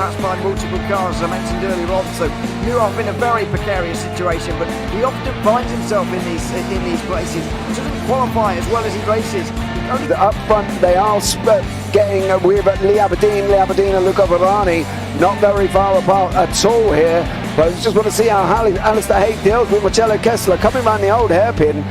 passed by multiple cars, as I mentioned earlier on, so Nuoff in a very precarious situation, but he often finds himself in these places. He doesn't qualify as well as he races. Up front, they are getting with Lee Aberdeen and Luca Varani, not very far apart at all here. But I just want to see how Alistair Haig deals with Marcello Kessler coming around the old hairpin.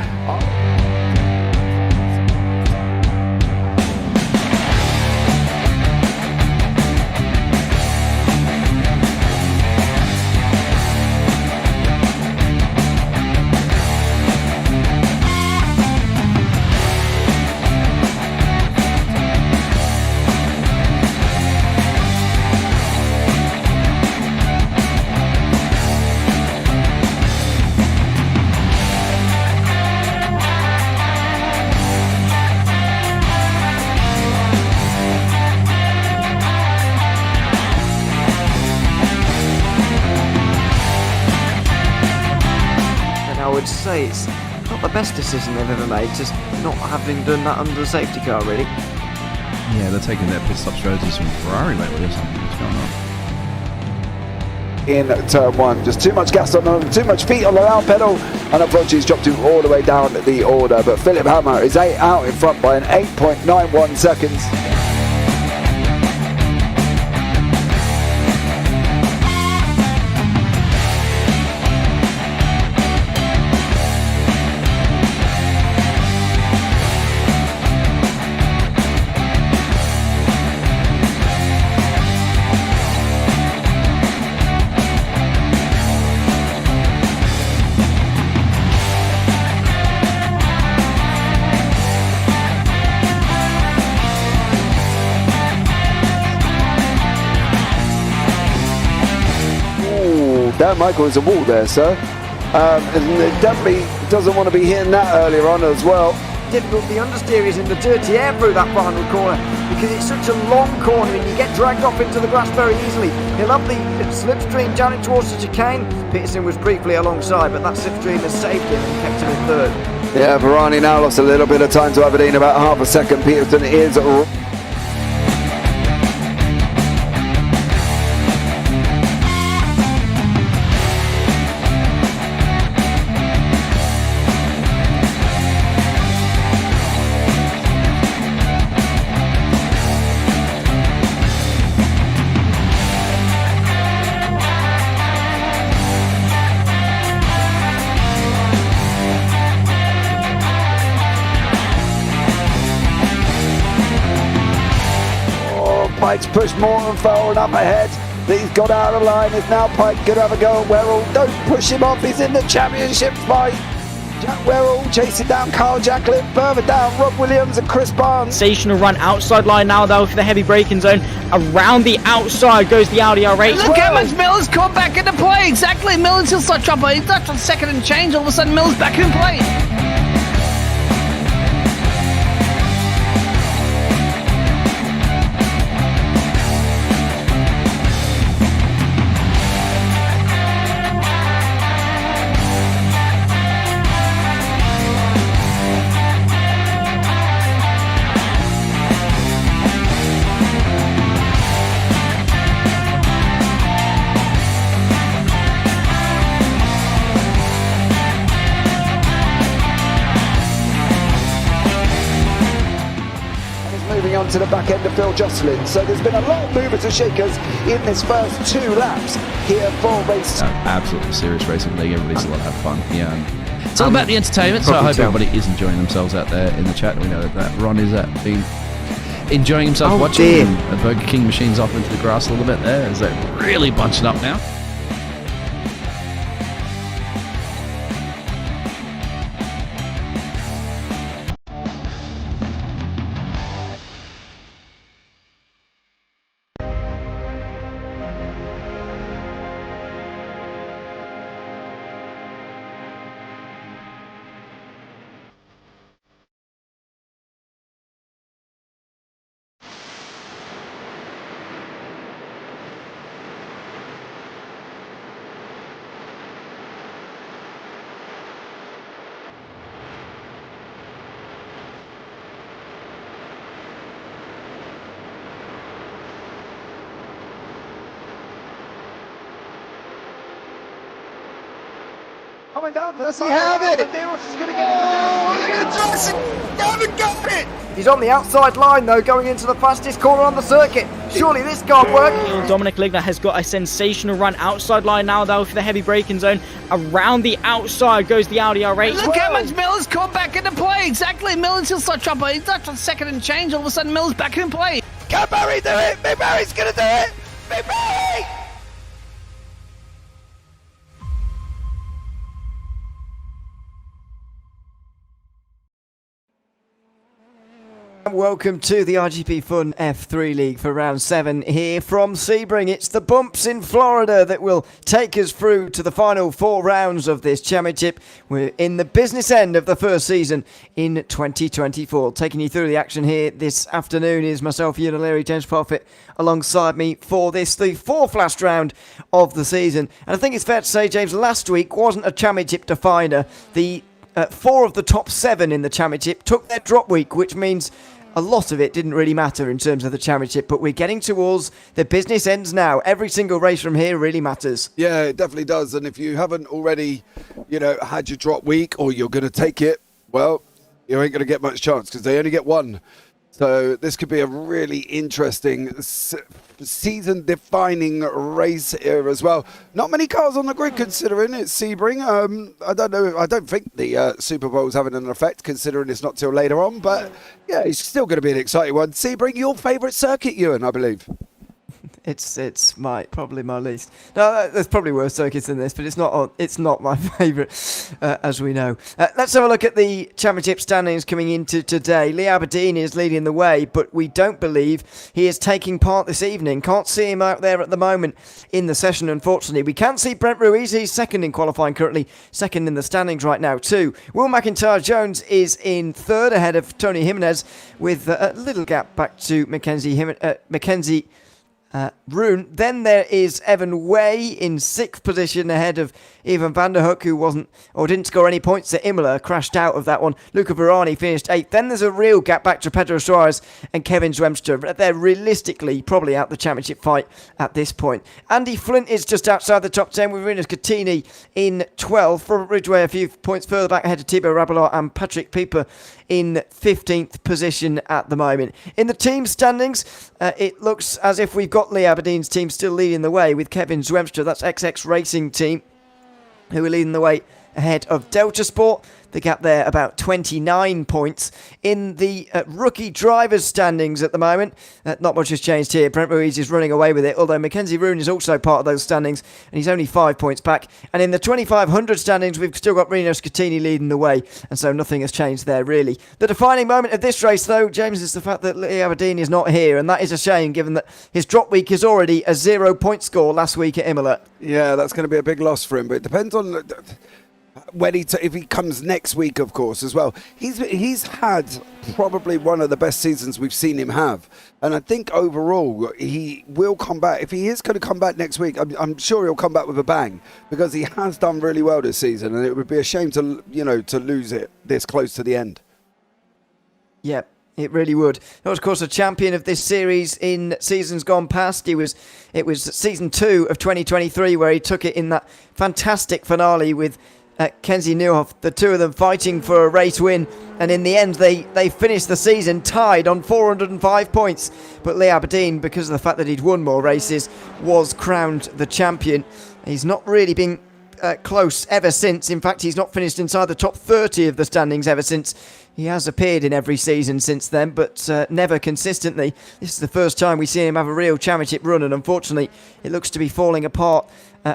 I would say it's not the best decision they've ever made, just not having done that under the safety car, really. Yeah, they're taking their pit stop strategies from Ferrari lately or something. What's going on? In turn one, just too much gas on them, too much feet on the round pedal, and unfortunately he's dropped him all the way down the order. But Philip Hammer is out in front by an 8.91 seconds. Dan Michael is a wall there, sir. And definitely doesn't want to be hitting that earlier on as well. Difficult, the understeer is in the dirty air through that final corner because it's such a long corner and you get dragged off into the grass very easily. He'll have the slipstream down it towards the chicane. Peterson was briefly alongside, but that slipstream has saved him and kept him in third. Yeah, Varani now lost a little bit of time to Aberdeen, about half a second. Peterson is Pike's pushed Morton forward up ahead. He's got out of line. It's now Pike going to have a go at Werrell. Don't push him off. He's in the championship fight. Jack Werrell chasing down Carl Jacklin. Further down, Rob Williams and Chris Barnes. Sensational run outside line now though for the heavy braking zone. Around the outside goes the Audi R8. Look how much Miller's caught back into play. Exactly. Miller's still start trouble. He's left on second and change. All of a sudden Miller's back in play. Moving on to the back end of Phil Jocelyn. So there's been a lot of movers and shakers in this first 2 laps here for race. Absolutely serious racing league. Everybody's a lot of fun. Yeah, It's all about the entertainment, so I hope everybody is enjoying themselves out there in the chat. We know that Ron is been enjoying himself watching. And Burger King machines off into the grass a little bit there as they're really bunching up now. Coming down to the side. Have it. Look at Johnson. Haven't got it. He's on the outside line though, going into the fastest corner on the circuit. Surely this can't work. Dominic Ligner has got a sensational run outside line now though for the heavy braking zone. Around the outside goes the Audi R8. Look how much Miller's caught back into play. Exactly. Miller's still such trouble. He's not on second and change. All of a sudden, Miller's back in play. Can Barry do it? Big Barry's going to do it. Big Barry. Welcome to the iGPFun F3 League for round 7 here from Sebring. It's the bumps in Florida that will take us through to the final 4 rounds of this championship. We're in the business end of the first season in 2024. Taking you through the action here this afternoon is myself, Ewan O'Leary, James Parfitt, alongside me for this, the 4th last round of the season. And I think it's fair to say, James, last week wasn't a championship definer. The 4 of the top 7 in the championship took their drop week, which means a lot of it didn't really matter in terms of the championship, but we're getting towards the business ends now. Every single race from here really matters. Yeah, it definitely does. And if you haven't already, had your drop week or you're going to take it, well, you ain't going to get much chance because they only get one. So this could be a really interesting season-defining race here as well. Not many cars on the grid considering it's Sebring. I don't know. I don't think the Super Bowl's having an effect considering it's not till later on. But yeah, it's still going to be an exciting one. Sebring, your favourite circuit, Ewan, I believe. It's probably my least. No, there's probably worse circuits than this, but it's not my favourite, as we know. Let's have a look at the championship standings coming into today. Lee Aberdeen is leading the way, but we don't believe he is taking part this evening. Can't see him out there at the moment in the session, unfortunately. We can see Brent Ruiz. He's second in qualifying currently, second in the standings right now too. Will McIntyre-Jones is in third ahead of Tony Jimenez with a little gap back to Mackenzie Roon. Then there is Evan Way in 6th position ahead of Ivan van der Hoek, who didn't score any points at Imola, crashed out of that one. Luca Verani finished 8th. Then there's a real gap back to Pedro Suarez and Kevin Zwemstra. They're realistically probably out the championship fight at this point. Andy Flint is just outside the top 10 with Rinus Catini in 12th. Robert Ridgway a few points further back ahead of Thibaut Rabelais and Patrick Pieper in 15th position at the moment. In the team standings, it looks as if we've got Lee Aberdeen's team still leading the way with Kevin Zwemstra. That's XX Racing Team, who are leading the way ahead of Delta Sport. The gap there about 29 points. In the rookie drivers standings at the moment, not much has changed here. Brent Ruiz is running away with it, although Mackenzie Roon is also part of those standings, and he's only 5 points back. And in the 2500 standings, we've still got Rinus Catini leading the way, and so nothing has changed there, really. The defining moment of this race, though, James, is the fact that Lee Aberdeen is not here, and that is a shame, given that his drop week is already a 0-point score last week at Imola. Yeah, that's going to be a big loss for him, but it depends on when if he comes next week, of course, as well. He's had probably one of the best seasons we've seen him have, and I think overall he will come back. If he is going to come back next week, I'm sure he'll come back with a bang, because he has done really well this season, and it would be a shame to lose it this close to the end. Yep. It really would. He was, of course, a champion of this series in seasons gone past. It was season 2 of 2023 where he took it in that fantastic finale with Kenzie Neuhoff, the two of them fighting for a race win, and in the end they finished the season tied on 405 points. But Lee Aberdeen, because of the fact that he'd won more races, was crowned the champion. He's not really been close ever since. In fact, he's not finished inside the top 30 of the standings ever since. He has appeared in every season since then, but never consistently. This is the first time we've seen him have a real championship run, and unfortunately it looks to be falling apart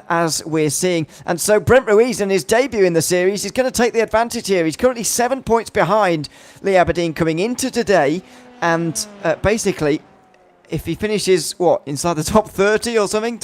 as we're seeing. And so Brent Ruiz, in his debut in the series, is going to take the advantage here. He's currently 7 points behind Lee Aberdeen coming into today, and basically if he finishes inside the top 30 or something,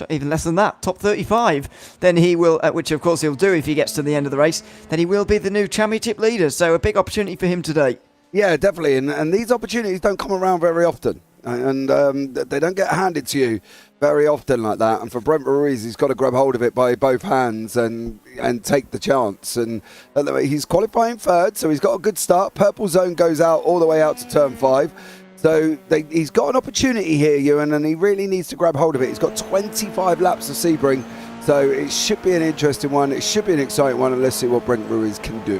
even less than that, top 35, then he will, which of course he'll do if he gets to the end of the race, then he will be the new championship leader. So a big opportunity for him today. Yeah, definitely. And these opportunities don't come around very often. And they don't get handed to you very often like that. And for Brent Ruiz, he's got to grab hold of it by both hands and take the chance. And he's qualifying third, so he's got a good start. Purple zone goes out all the way out to turn 5. So he's got an opportunity here, Ewan, and he really needs to grab hold of it. He's got 25 laps of Sebring, So it should be an interesting one. It should be an exciting one, and let's see what Brent Ruiz can do.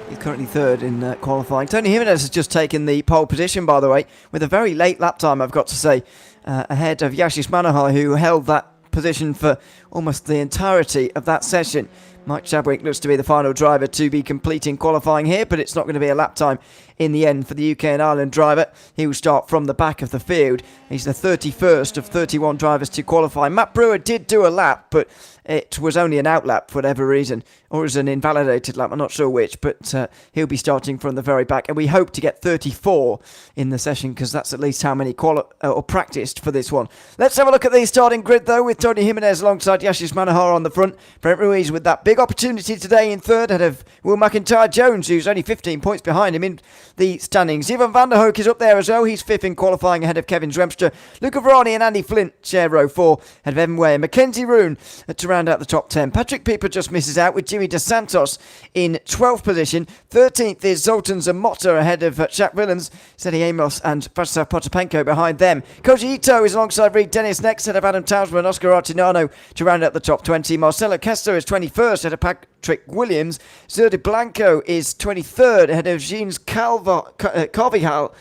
He's currently third in qualifying. Tony Jimenez has just taken the pole position, by the way, with a very late lap time, I've got to say, ahead of Yashish Manohar, who held that position for almost the entirety of that session. Mike Chadwick looks to be the final driver to be completing qualifying here, but it's not going to be a lap time in the end for the UK and Ireland driver. He will start from the back of the field. He's the 31st of 31 drivers to qualify. Matt Brewer did do a lap, but it was only an out lap for whatever reason, or it was an invalidated lap, I'm not sure which, but he'll be starting from the very back, and we hope to get 34 in the session, because that's at least how many practiced for this one. Let's have a look at the starting grid, though, with Tony Jimenez alongside Yashish Manohar on the front. Brent Ruiz with that big opportunity today in third, ahead of Will McIntyre-Jones, who's only 15 points behind him in the standings. Ewan van der Hoek is up there as well. He's fifth in qualifying, ahead of Kevin Zwemstra. Luca Verani and Andy Flint share row 4, ahead of Evan Way and Mackenzie Roon to round out the top 10. Patrick Pieper just misses out with Jimmy Dos Santos in 12th position. 13th is Zoltan Zamotta ahead of Jack Willems, Seti Amos and Vasav Potapenko behind them. Koji Ito is alongside Reed Dennis next, ahead of Adam Townsend and Oscar Artinano to round out the top 20. Marcelo Castro is 21st, ahead of Patrick Williams. Zerdi Blanco is 23rd, ahead of Jeans Carvajal.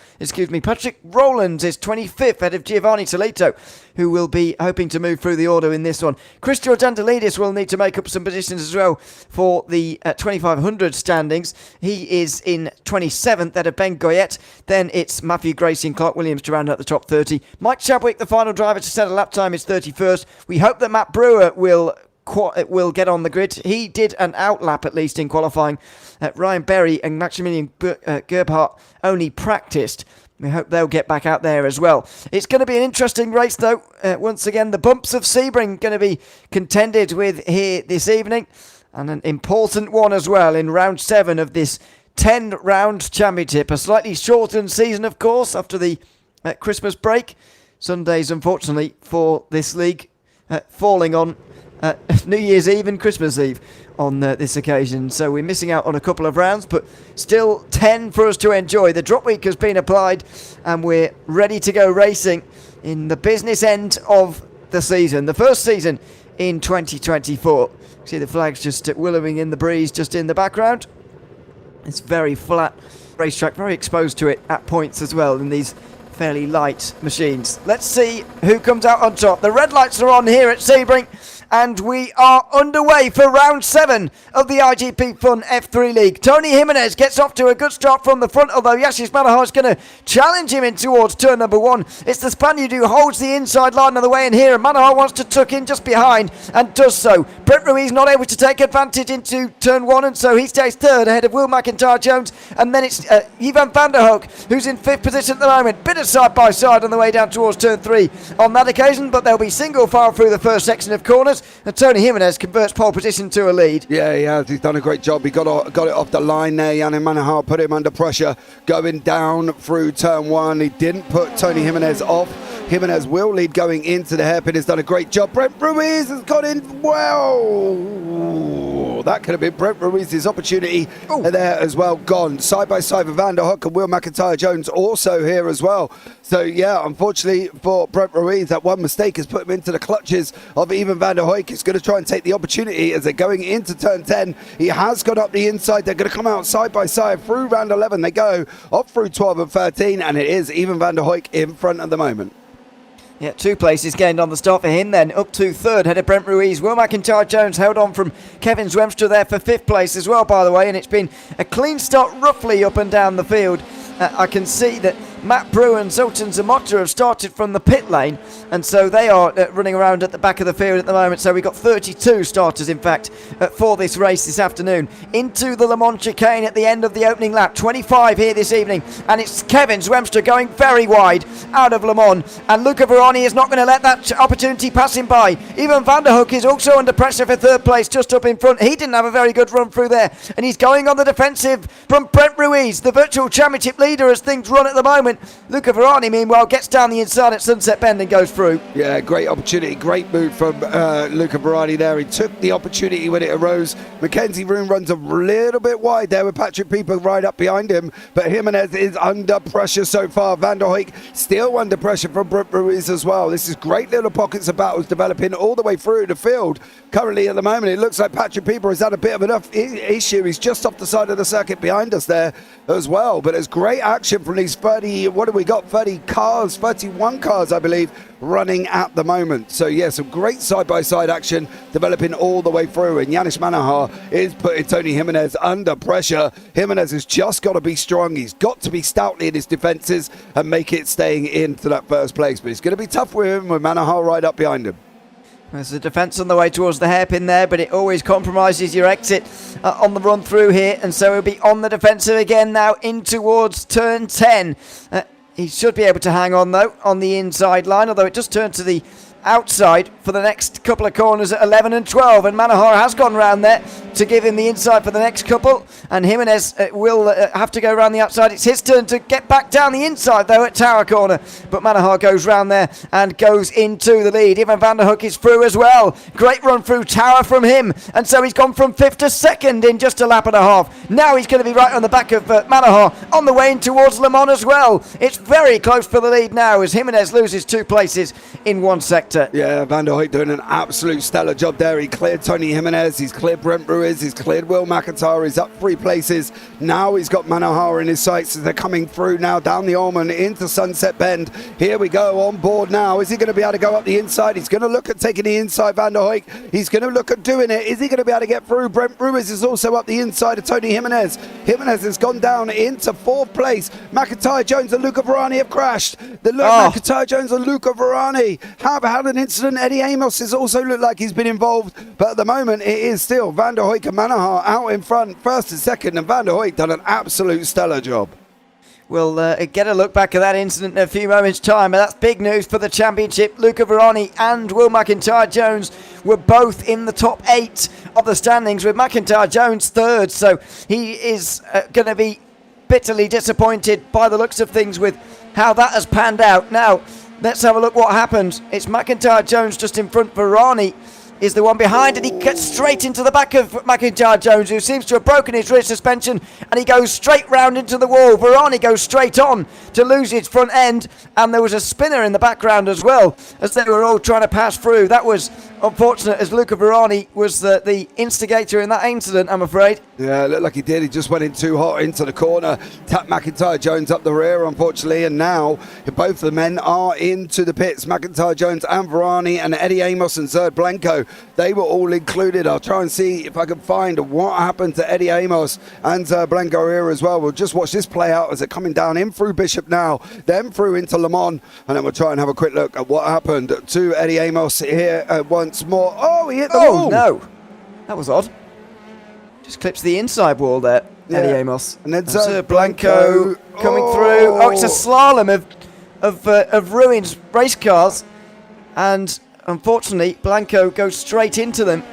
Patrick Rowlands is 25th, ahead of Giovanni Toledo, who will be hoping to move through the order in this one. Christian Dandelidis will need to make up some positions as well for the 2500 standings. He is in 27th, ahead of Ben Goyette. Then it's Matthew Gracie and Clark Williams to round out the top 30. Mike Chadwick, the final driver to set a lap time, is 31st. We hope that Matt Brewer will get on the grid. He did an out lap at least in qualifying. Ryan Berry and Maximilian Gerbhardt only practiced. We hope they'll get back out there as well. It's going to be an interesting race, though. Once again, the bumps of Sebring going to be contended with here this evening, and an important one as well in round 7 of this 10-round championship. A slightly shortened season, of course, after the Christmas break. Sundays, unfortunately, for this league falling on New Year's Eve and Christmas Eve on this occasion, so we're missing out on a couple of rounds, but still 10 for us to enjoy. The drop week has been applied and we're ready to go racing in the business end of the season, the first season in 2024. See the flags just willowing in the breeze just in the background. It's very flat racetrack, very exposed to it at points as well in these fairly light machines. Let's see who comes out on top. The red lights are on here at Sebring, and we are underway for round 7 of the iGPFun F3 League. Tony Jimenez gets off to a good start from the front, although Yashish Manohar is going to challenge him in towards turn number 1. It's the Spaniard who holds the inside line on the way in here, and Manohar wants to tuck in just behind and does so. Brent Ruiz not able to take advantage into turn 1, and so he stays third ahead of Will McIntyre-Jones, and then it's Ewan van der Hoek who's in 5th position at the moment. Bit of side by side on the way down towards turn 3 on that occasion, but there'll be single file through the first section of corners, and Tony Jimenez converts pole position to a lead. Yeah, he has. He's done a great job. He got it off the line there. Yannick Manohar put him under pressure going down through turn 1. He didn't put Tony Jimenez off. Jimenez will lead going into the hairpin. Has done a great job. Brent Ruiz has got in well. That could have been Brent Ruiz's opportunity there as well. Gone side by side with Van der Hoek and Will McIntyre-Jones also here as well. So yeah, unfortunately for Brent Ruiz, that one mistake has put him into the clutches of Ewan van der Hoek. He's going to try and take the opportunity as they're going into turn 10. He has gone up the inside. They're going to come out side by side through round 11. They go up through 12 and 13, and it is Ewan van der Hoek in front at the moment. Yeah, 2 places gained on the start for him then. Up to third, head of Brent Ruiz. Will McIntyre-Jones held on from Kevin Zwemstra there for 5th place as well, by the way. And it's been a clean start roughly up and down the field. I can see that Matt Brewer and Zoltan Zamotta have started from the pit lane, and so they are running around at the back of the field at the moment. So we've got 32 starters, in fact, for this race this afternoon. Into the Le Mans chicane at the end of the opening lap. 25 here this evening, and it's Kevin Zwemstra going very wide out of Le Mans, and Luca Verani is not going to let that opportunity pass him by. Even Van der Hoek is also under pressure for 3rd place, just up in front. He didn't have a very good run through there, and he's going on the defensive from Brent Ruiz, the virtual championship leader as things run at the moment. moment. Luca Verani, meanwhile, gets down the inside at Sunset Bend and goes through. Yeah, great opportunity, great move from Luca Verani there. He took the opportunity when it arose. Mackenzie Room runs a little bit wide there with Patrick Pieper right up behind him, but Jimenez is under pressure so far. Van der Hoek still under pressure from Brent Ruiz as well. This is great little pockets of battles developing all the way through the field. Currently at the moment, it looks like Patrick Pieper has had a bit of enough issue. He's just off the side of the circuit behind us there as well, but there's great action from these 30, what have we got, 30 cars, 31 cars, I believe, running at the moment. So yeah, some great side-by-side action developing all the way through, and Yanis Manaha is putting Tony Jimenez under pressure. Jimenez has just got to be strong. He's got to be stoutly in his defences and make it staying into that first place, but it's going to be tough with him with Manaha right up behind him. There's a defence on the way towards the hairpin there, but it always compromises your exit on the run through here, and so he'll be on the defensive again now in towards turn 10. He should be able to hang on, though, on the inside line, although it just turned to the outside for the next couple of corners at 11 and 12, and Manaha has gone round there to give him the inside for the next couple, and Jimenez will have to go around the outside. It's his turn to get back down the inside, though, at Tower Corner, but Manaha goes round there and goes into the lead. Ivan van der Hoek is through as well. Great run through Tower from him, and so he's gone from 5th to 2nd in just a lap and a half. Now he's going to be right on the back of Manaha on the way in towards Le Mans as well. It's very close for the lead now as Jimenez loses 2 places in one sector. Yeah, Van der Hoek doing an absolute stellar job there. He cleared Tony Jimenez, he's cleared Brent Ruiz, he's cleared Will McIntyre, he's up 3 places. Now he's got Manaha in his sights as they're coming through now down the Ormond into Sunset Bend. Here we go, on board now. Is he going to be able to go up the inside? He's going to look at taking the inside, Van der Hoek. He's going to look at doing it. Is he going to be able to get through? Brent Ruiz is also up the inside of Tony Jimenez. Jimenez has gone down into 4th place. McIntyre, Jones and Luca Verani have crashed. McIntyre, Jones and Luca Verani have had an incident. Eddie Amos has also looked like he's been involved, but at the moment it is still Van der Hoek and Manaha out in front, 1st and 2nd, and Van der Hoek done an absolute stellar job. We'll get a look back at that incident in a few moments' time, but that's big news for the championship. Luca Verani and Will McIntyre Jones were both in the top 8 of the standings, with McIntyre Jones 3rd, so he is going to be bitterly disappointed by the looks of things with how that has panned out. Now, let's have a look what happened. It's McIntyre Jones just in front. Verani is the one behind, and he gets straight into the back of McIntyre Jones, who seems to have broken his rear suspension, and he goes straight round into the wall. Verani goes straight on to lose his front end, and there was a spinner in the background as well as they were all trying to pass through. That was unfortunate, as Luca Verani was the instigator in that incident, I'm afraid. Yeah, it looked like he did. He just went in too hot into the corner, tapped McIntyre Jones up the rear, unfortunately, and now both the men are into the pits. McIntyre Jones and Verani and Eddie Amos and Zerd Blanco, they were all included. I'll try and see if I can find what happened to Eddie Amos and Zerd Blanco here as well. We'll just watch this play out as they're coming down in through Bishop now, then through into Le Mans, and then we'll try and have a quick look at what happened to Eddie Amos here once more. Oh, he hit the wall. Oh, no. That was odd. Just clips the inside wall there, Yeah. Eddie Amos. And then Zerd Blanco coming through. Oh, it's a slalom of Ruin's race cars, and unfortunately Blanco goes straight into them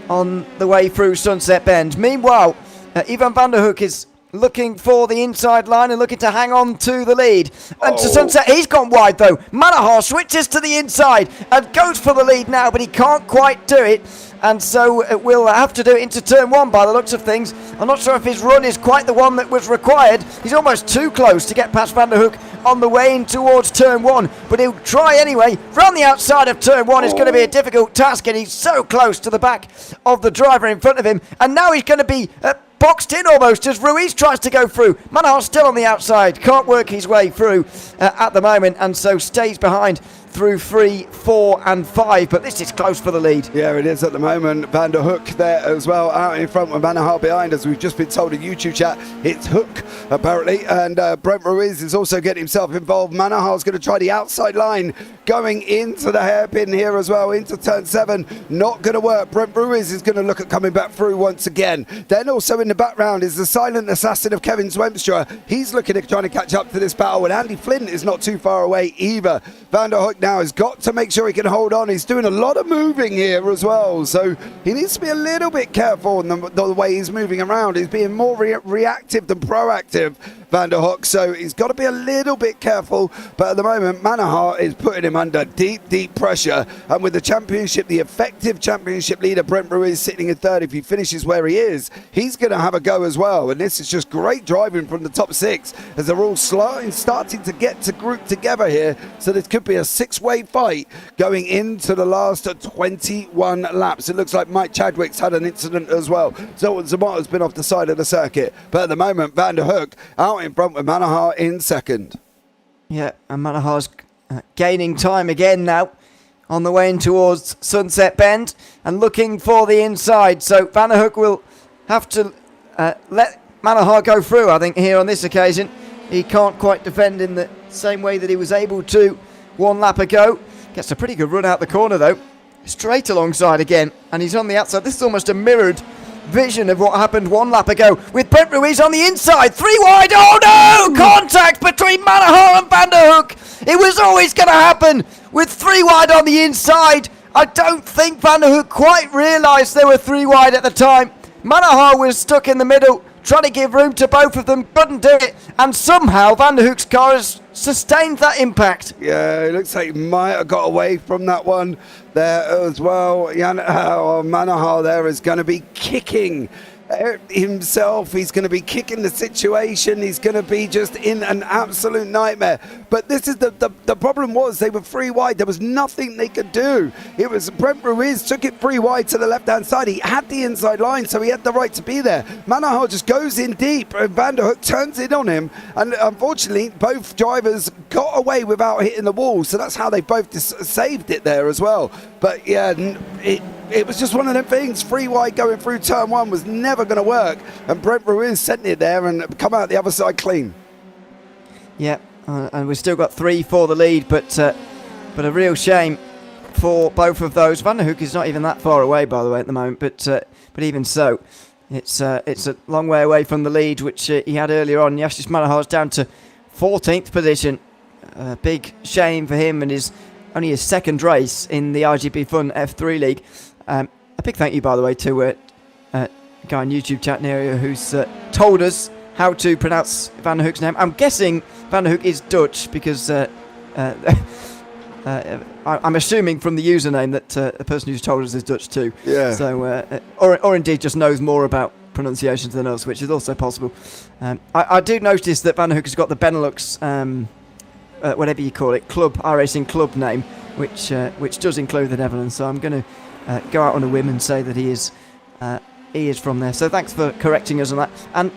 on the way through Sunset Bend. Meanwhile, Ivan van der Hoek is looking for the inside line and looking to hang on to the lead. And to Sunset, he's gone wide though. Manaha switches to the inside and goes for the lead now, but he can't quite do it. And so we'll have to do it into turn 1 by the looks of things. I'm not sure if his run is quite the one that was required. He's almost too close to get past Van der Hoek on the way in towards turn 1, but he'll try anyway. Round the outside of turn 1 is going to be a difficult task, and he's so close to the back of the driver in front of him. And now he's going to be boxed in almost as Ruiz tries to go through. Manaha's still on the outside, can't work his way through at the moment, and so stays behind through 3, 4 and 5, but this is close for the lead. Yeah, it is at the moment. Van der Hoek there as well, out in front with Manaha behind, as we've just been told in YouTube chat. It's Hook, apparently, and Brent Ruiz is also getting himself involved. Manaha's going to try the outside line, going into the hairpin here as well, into turn 7. Not going to work. Brent Ruiz is going to look at coming back through once again. Then also in the background is the silent assassin of Kevin Zwemstra. He's looking at trying to catch up to this battle, and Andy Flint is not too far away either. Van der Hoek now has got to make sure he can hold on. He's doing a lot of moving here as well, so he needs to be a little bit careful in the way he's moving around. He's being more reactive than proactive, Van der Hoek, so he's got to be a little bit careful. But at the moment, Manaha is putting him under deep pressure, and with the championship, the effective championship leader Brent Ruiz sitting in third, if he finishes where he is, he's going to have a go as well. And this is just great driving from the top 6 as they're all starting to get to group together here. So this could be a 6-way fight going into the last 21 laps. It looks like Mike Chadwick's had an incident as well. So Zamatta's been off the side of the circuit. But at the moment, Van der Hoek out in front with Manaha in second. Yeah, and Manaha's gaining time again now on the way in towards Sunset Bend and looking for the inside. So Van der Hoek will have to let Manaha go through, I think, here on this occasion. He can't quite defend in the same way that he was able to 1 lap ago. Gets a pretty good run out the corner, though. Straight alongside again, and he's on the outside. This is almost a mirrored vision of what happened 1 lap ago with Brent Ruiz on the inside. 3 wide. Oh, no! Contact between Manaha and Van der Hoek. It was always going to happen with 3 wide on the inside. I don't think Van der Hoek quite realised there were 3 wide at the time. Manaha was stuck in the middle, trying to give room to both of them, couldn't do it, and somehow Van der Hoek's car has sustained that impact. Yeah, it looks like he might have got away from that one there as well. Manaha there is going to be kicking himself. He's going to be kicking the situation. He's going to be just in an absolute nightmare. But this is the problem was they were 3 wide. There was nothing they could do. It was Brent Ruiz took it 3 wide to the left-hand side. He had the inside line, so he had the right to be there. Manaha just goes in deep, and Van der Hoek turns it on him. And unfortunately, both drivers got away without hitting the wall. So that's how they both saved it there as well. But yeah, it was just one of them things. 3 wide going through turn 1 was never going to work, and Brent Ruiz sent it there and come out the other side clean. Yeah, and we've still got 3 for the lead, but a real shame for both of those. Van der Hoek is not even that far away, by the way, at the moment, but even so, it's a long way away from the lead, which he had earlier on. Yashish Manahar's down to 14th position. Big shame for him, and only his 2nd race in the iGPFun F3 League. A big thank you, by the way, to a guy in YouTube chat area who's told us how to pronounce Van der Hoek's name. I'm guessing Van der Hoek is Dutch because I'm assuming from the username that the person who's told us is Dutch too. Yeah. So, or indeed just knows more about pronunciations than us, which is also possible. I do notice that Van der Hoek has got the Benelux, whatever you call it, iRacing club name, which does include the Netherlands. So I'm going to go out on a whim and say that he is from there. So thanks for correcting us on that. And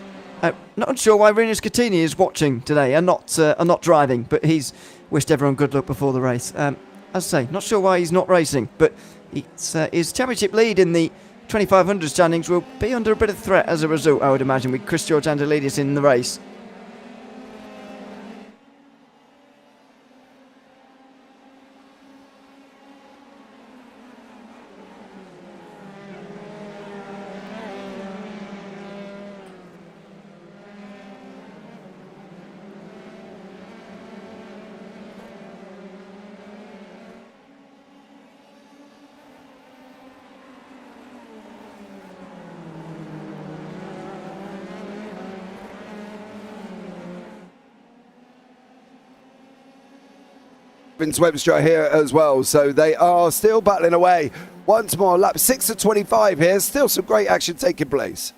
not sure why Rinus Catini is watching today and not driving, but he's wished everyone good luck before the race. As I say, not sure why he's not racing, but his championship lead in the 2500 standings will be under a bit of threat as a result, I would imagine, with Chris George Andolidis in the race. Webster here as well, so they are still battling away once more. Lap 6 of 25 here, still some great action taking place.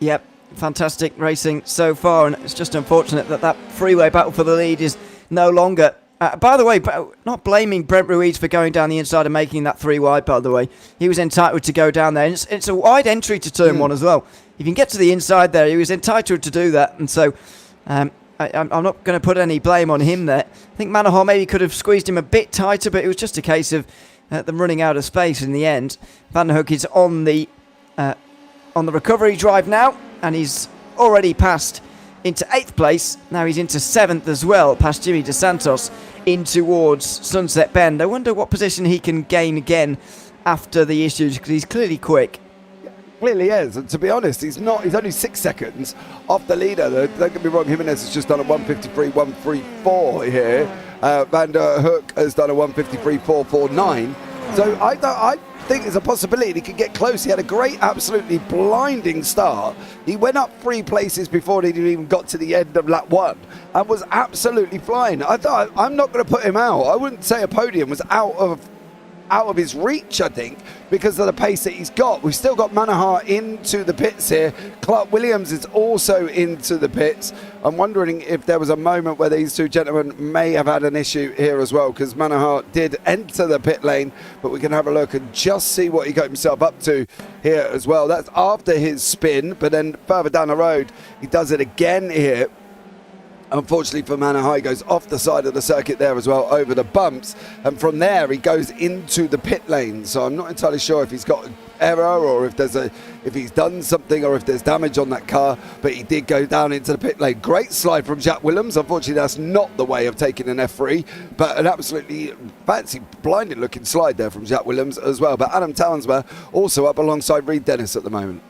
Yep, fantastic racing so far, and it's just unfortunate that freeway battle for the lead is no longer. By the way, not blaming Brent Ruiz for going down the inside and making that 3 wide, by the way. He was entitled to go down there, and it's a wide entry to turn 1 as well. If you can get to the inside there, he was entitled to do that, and so I'm not going to put any blame on him there. I think Manaha maybe could have squeezed him a bit tighter, but it was just a case of them running out of space in the end. Van der Hoek is on the recovery drive now, and he's already passed into 8th place. Now he's into 7th as well, past Jimmy DeSantos in towards Sunset Bend. I wonder what position he can gain again after the issues, because he's clearly quick. Clearly is, and to be honest, he's only 6 seconds off the leader. Don't get me wrong, Jimenez has just done a 153.134 here, Van der Hoek has done a 1:53.449. So I think there's a possibility he could get close. He had a great, absolutely blinding start. He went up 3 places before he even got to the end of lap 1 and was absolutely flying. I thought, I'm not going to put him out. I wouldn't say a podium was out of his reach, I think, because of the pace that he's got. We've still got Manohar into the pits here. Clark Williams is also into the pits. I'm wondering if there was a moment where these two gentlemen may have had an issue here as well, because Manohar did enter the pit lane, but we can have a look and just see what he got himself up to here as well. That's after his spin, but then further down the road, he does it again here. Unfortunately for Manohar, he goes off the side of the circuit there as well, over the bumps, and from there he goes into the pit lane. So I'm not entirely sure if he's got an error or if he's done something or if there's damage on that car, but he did go down into the pit lane. Great slide from Jack Willems. Unfortunately, that's not the way of taking an F3, but an absolutely fancy, blinding looking slide there from Jack Willems as well. But Adam Townsmer also up alongside Reed Dennis at the moment.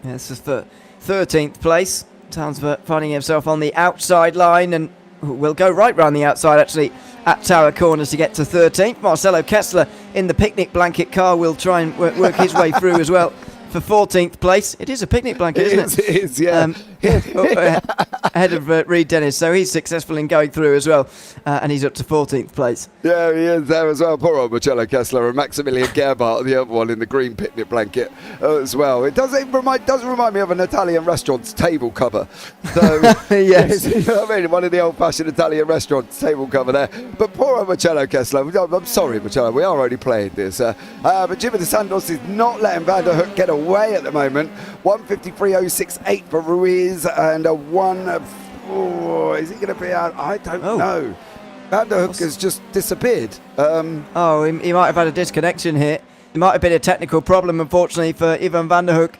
Yeah, this is for 13th place. Townsville finding himself on the outside line and will go right round the outside actually at Tower Corners to get to 13th. Marcelo Kessler in the picnic blanket car will try and work his way through as well for 14th place. It is a picnic blanket, isn't it? It is, yeah. Ahead of Reed Dennis, so he's successful in going through as well, and he's up to 14th place. Yeah, he is there as well. Poor old Marcello Kessler and Maximilian Gerhardt, the other one in the green picnic blanket as well. It doesn't remind me of an Italian restaurant's table cover. So yes, you know what I mean? One of the old-fashioned Italian restaurants table cover there. But poor old Marcello Kessler. I'm sorry, Marcello. We are already playing this. But Jimmy De Santos is not letting Van der Hoek get away at the moment. 1:53.068 for Ruiz and a 1. Is he going to be out? I don't know. Van der Hoek has just disappeared. He might have had a disconnection here. It might have been a technical problem, unfortunately, for Ivan van der Hoek,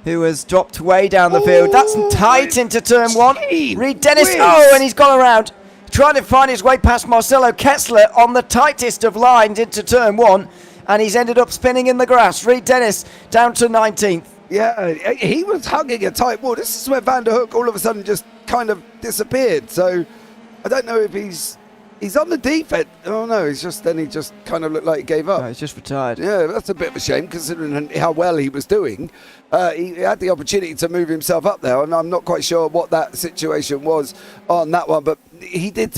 who has dropped way down the field. That's tight into turn 1. Reed Dennis, and he's gone around, trying to find his way past Marcelo Kessler on the tightest of lines into turn 1, and he's ended up spinning in the grass. Reed Dennis down to 19th. Yeah, he was hugging a tight wall. This is where Van der Hoek all of a sudden just kind of disappeared. So I don't know if he's on the defense. Oh no, he just kind of looked like he gave up. No, he's just retired. Yeah, that's a bit of a shame considering how well he was doing. He had the opportunity to move himself up there, and I'm not quite sure what that situation was on that one, but he did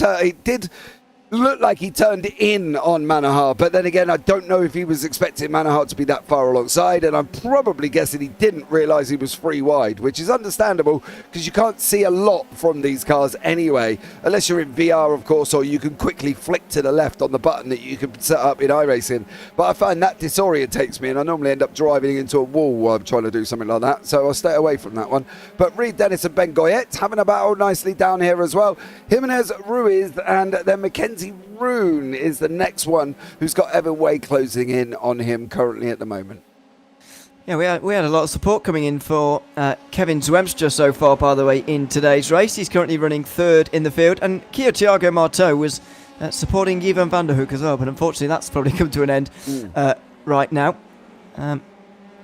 looked like he turned in on Manohar, but then again, I don't know if he was expecting Manohar to be that far alongside, and I'm probably guessing he didn't realise he was free wide, which is understandable because you can't see a lot from these cars anyway, unless you're in VR, of course, or you can quickly flick to the left on the button that you can set up in iRacing. But I find that disorientates me, and I normally end up driving into a wall while I'm trying to do something like that, so I'll stay away from that one. But Reed Dennis and Ben Goyette having a battle nicely down here as well. Jimenez Ruiz and then Mackenzie Roon is the next one who's got Evan Way closing in on him currently at the moment. Yeah, we had a lot of support coming in for Kevin Zwemstra so far, by the way, in today's race. He's currently running 3rd in the field, and Kia Thiago Marteau was supporting Ivan van der Hoek as well, but unfortunately that's probably come to an end right now.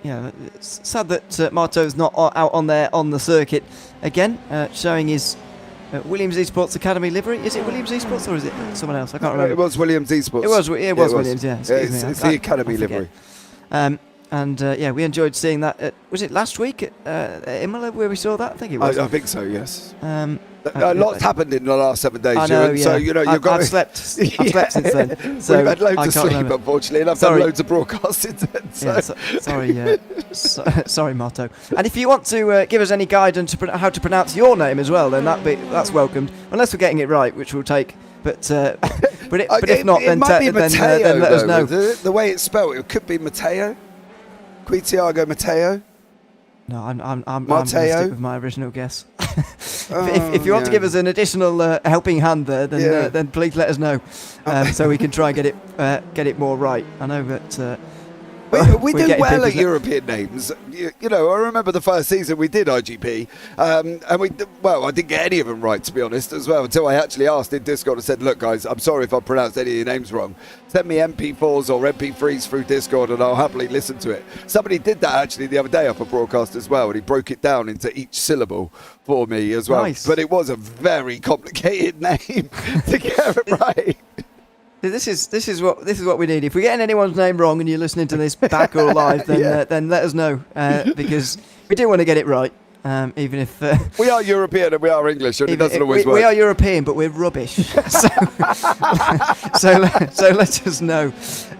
It's sad that Marteau's not out on the circuit again, showing his Williams Esports Academy livery. Is it Williams Esports or is it someone else? I can't remember. It was Williams Esports. It was Williams, yeah. It's the Academy livery. We enjoyed seeing that. Was it last week at Imola where we saw that? I think it was. I think so, yes. Lots happened in the last 7 days, Ewan, yeah. so you've got. I've slept since then. So we've had loads of sleep, remember. Unfortunately, and I've done loads of broadcasting. Sorry, Marto. And if you want to give us any guidance to how to pronounce your name as well, then that's welcomed. Unless we're getting it right, which we'll take. But if not, then let us know. The way it's spelled, it could be Matteo. Thiago Matteo. No, I'm going to stick with my original guess. If you want to give us an additional helping hand there, then please let us know, so we can try and get it more right. I know that We do well at European names. You know, I remember the first season we did IGP, and I didn't get any of them right, to be honest, as well, until I actually asked in Discord and said, look, guys, I'm sorry if I pronounced any of your names wrong. Send me MP4s or MP3s through Discord and I'll happily listen to it. Somebody did that actually the other day up a broadcast as well, and he broke it down into each syllable for me as well. Nice. But it was a very complicated name to get it right. This is what we need. If we're getting anyone's name wrong and you're listening to this back or live, then then let us know, because we do want to get it right. Even if we are European and we are English, and it doesn't always work. We are European, but we're rubbish. so let us know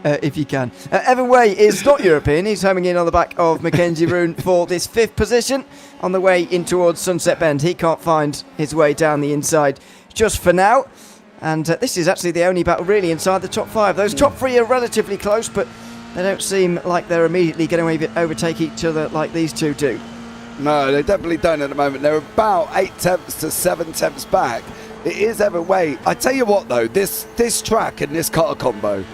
if you can. Evan Way is not European. He's homing in on the back of Mackenzie Roon for this 5th position on the way in towards Sunset Bend. He can't find his way down the inside just for now. And this is actually the only battle really inside the top 5. Those top 3 are relatively close, but they don't seem like they're immediately going to overtake each other like these two do. No, they definitely don't at the moment. They're about 8 tenths to 7 tenths back. It is Evan Way. I tell you what, though, this track and this cutter combo,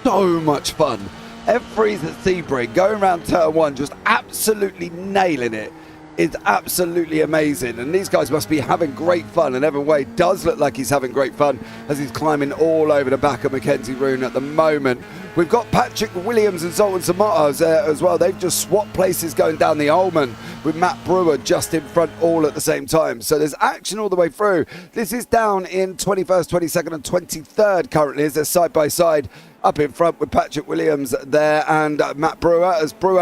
so much fun. Every's at Sebring, going around turn 1, just absolutely nailing it. It's absolutely amazing, and these guys must be having great fun, and Evan Way does look like he's having great fun as he's climbing all over the back of Mackenzie Roon at the moment. We've got Patrick Williams and Zoltan Samata there as well. They've just swapped places going down the Ullman with Matt Brewer just in front all at the same time. So there's action all the way through. This is down in 21st, 22nd and 23rd currently as they're side by side up in front with Patrick Williams there and Matt Brewer as Brewer.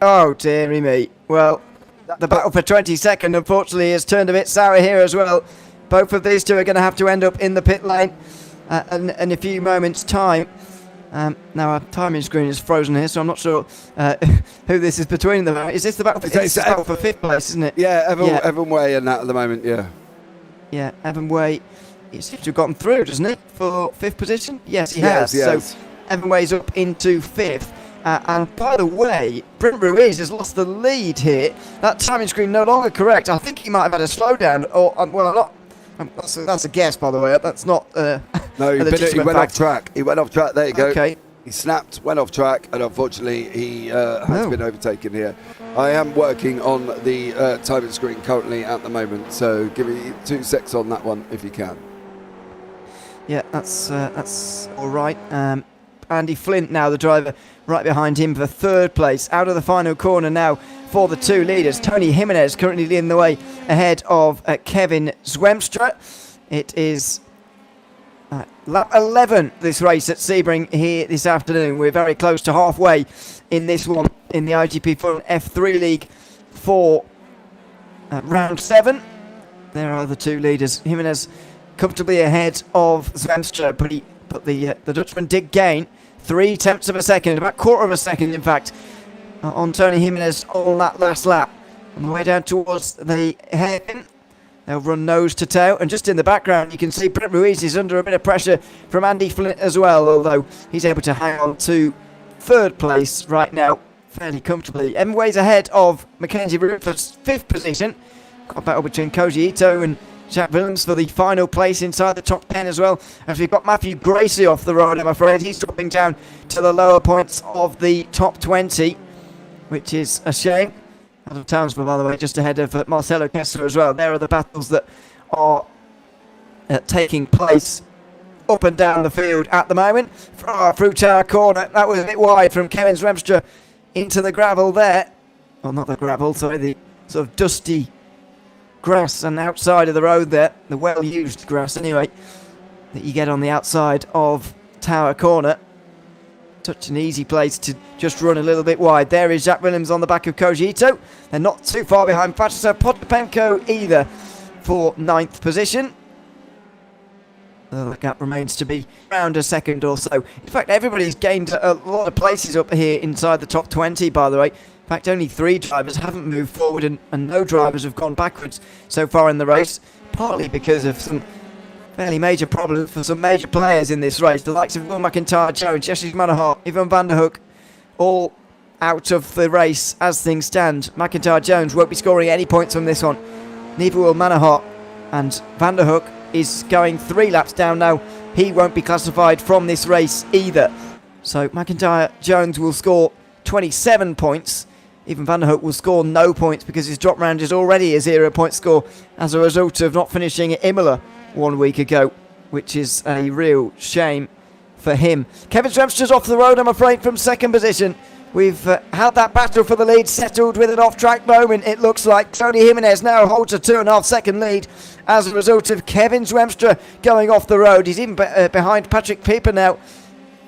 Oh, dearie me. Well, the battle for 22nd, unfortunately, has turned a bit sour here as well. Both of these two are going to have to end up in the pit lane in a few moments' time. Now, our timing screen is frozen here, so I'm not sure who this is between them. Is this the battle for 5th place, isn't it? Yeah, Evan Way in that at the moment, yeah. Yeah, Evan Way. He seems to have gotten through, doesn't it, for 5th position? Yes, he has. So Evan Way's up into 5th. And by the way, Brent Ruiz has lost the lead here. That timing screen no longer correct. I think he might have had a slowdown, or that's a guess, by the way. That's not. No, he went off track. He went off track. There you go. Okay. He snapped, went off track, and unfortunately he has been overtaken here. I am working on the timing screen currently at the moment, so give me 2 secs on that one if you can. Yeah, that's all right. Andy Flint now, the driver, right behind him for 3rd place. Out of the final corner now for the 2 leaders. Tony Jimenez currently leading the way ahead of Kevin Zwemstra. It is lap 11 this race at Sebring here this afternoon. We're very close to halfway in this one in the iGPFun F3 League for round 7. There are the 2 leaders. Jimenez comfortably ahead of Zwemstra, but the Dutchman did gain 3 tenths of a second, about 1/4 of a second, in fact, on Tony Jimenez on that last lap. On the way down towards the hairpin, they'll run nose to tail, and just in the background you can see Brent Ruiz is under a bit of pressure from Andy Flint as well, although he's able to hang on to 3rd place right now fairly comfortably. Evan Way's ahead of Mackenzie Roon for 5th position. Got a battle between Koji Ito and Jack Willems for the final place inside the top 10 as well. As we've got Matthew Gracie off the road, I'm afraid. He's dropping down to the lower points of the top 20, which is a shame. Out of Townsville, by the way, just ahead of Marcelo Kessler as well. There are the battles that are taking place up and down the field at the moment. Through Tower Corner, that was a bit wide from Kevin Zwemstra into the gravel there. Well, not the gravel, sorry, the sort of dusty grass and outside of the road there, the well-used grass anyway, that you get on the outside of Tower Corner. Such an easy place to just run a little bit wide. There is Jack Williams on the back of Koji Ito. They're not too far behind Vyacheslav Potapenko either for 9th position. The gap remains to be around a second or so. In fact, everybody's gained a lot of places up here inside the top 20, by the way. In fact, only 3 drivers haven't moved forward and no drivers have gone backwards so far in the race, partly because of some fairly major problems for some major players in this race. The likes of Will McIntyre, Jones, Jesse Manaher, Ivan van der Hoek, all out of the race as things stand. McIntyre Jones won't be scoring any points from this one. Neither will Manaher, and van der Hoek is going 3 laps down now he won't be classified from this race either. So McIntyre-Jones will score 27 points. Even Van der Hoek will score no points because his drop round is already a 0-point score as a result of not finishing at Imola 1 week ago, which is a real shame for him. Kevin Stremstra's off the road, I'm afraid, from second position. We've had that battle for the lead settled with an off-track moment, it looks like. Tony Jimenez now holds a 2.5-second lead as a result of Kevin Stremstra going off the road. He's even behind Patrick Pieper now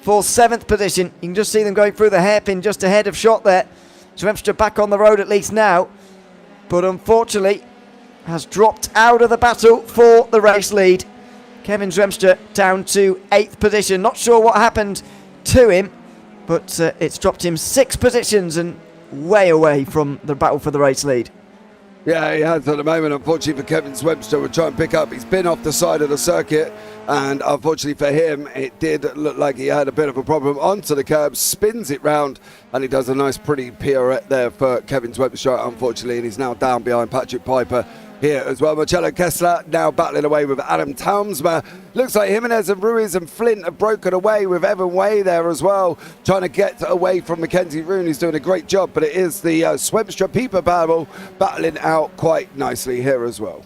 for 7th position. You can just see them going through the hairpin just ahead of shot there. Stremstra back on the road at least now, but unfortunately has dropped out of the battle for the race lead. Kevin Stremstra down to 8th position. Not sure what happened to him, but it's dropped him 6 positions and way away from the battle for the race lead. Yeah, he has at the moment. Unfortunately for Kevin Stremstra, we'll try and pick up. He's been off the side of the circuit, and unfortunately for him, it did look like he had a bit of a problem onto the curb, spins it round, and he does a nice pretty pirouette there for Kevin Stremstra, unfortunately, and he's now down behind Patrick Pieper here as well. Marcello Kessler now battling away with Adam Townsma. Looks like Jimenez and Ruiz and Flint have broken away with Evan Way there as well, trying to get away from Mackenzie Roon, who's doing a great job, but it is the Stremstra Pieper battle battling out quite nicely here as well.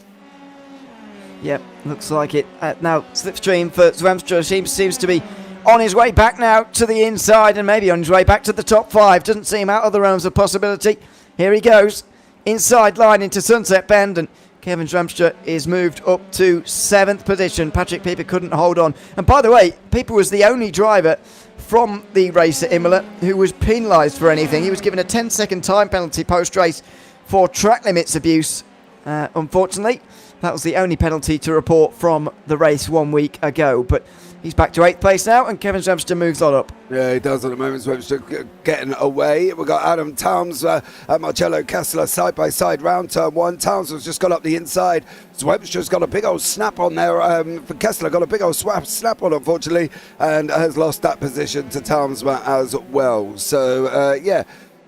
Yep, looks like it. Now, slipstream for Stremstra seems to be on his way back now to the inside and maybe on his way back to the top 5. Doesn't seem out of the realms of possibility. Here he goes. Inside line into Sunset Bend, and Kevin Stremstra is moved up to 7th position. Patrick Pieper couldn't hold on. And by the way, Pieper was the only driver from the race at Imola who was penalised for anything. He was given a 10-second time penalty post-race for track limits abuse. Unfortunately, that was the only penalty to report from the race 1 week ago. But he's back to 8th place now, and Kevin Stremstra moves on up. Yeah, he does at the moment. Stremstra getting away. We've got Adam Towns and Marcello Kessler side by side round turn 1. Towns has just got up the inside. Stremstra's got a big old snap on there. For Kessler, got a big old snap on, unfortunately, and has lost that position to Towns as well. So, yeah.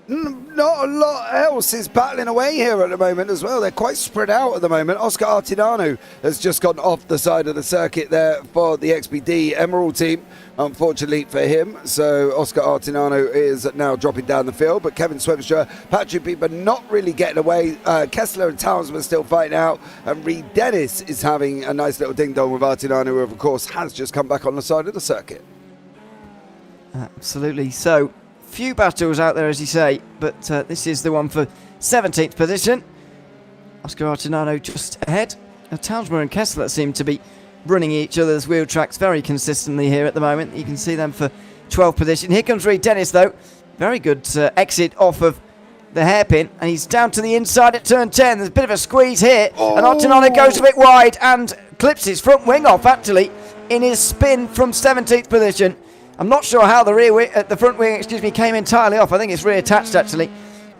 Not a lot else is battling away here at the moment as well. They're quite spread out at the moment. Oscar Artinano has just gone off the side of the circuit there for the XPD Emerald team, unfortunately for him. So Oscar Artinano is now dropping down the field, but Kevin Stremstra, Patrick Pieper not really getting away. Kessler and Townsman still fighting out, and Reed Dennis is having a nice little ding-dong with Artinano, who of course has just come back on the side of the circuit. Absolutely. So few battles out there, as you say, but this is the one for 17th position. Oscar Artinano just ahead. Townsmer and Kessler seem to be running each other's wheel tracks very consistently here at the moment. You can see them for 12th position. Here comes Reed Dennis, though. Very good exit off of the hairpin, and he's down to the inside at turn 10. There's a bit of a squeeze here, and Artinano goes a bit wide and clips his front wing off, actually, in his spin from 17th position. I'm not sure how the front wing, came entirely off. I think it's reattached, actually.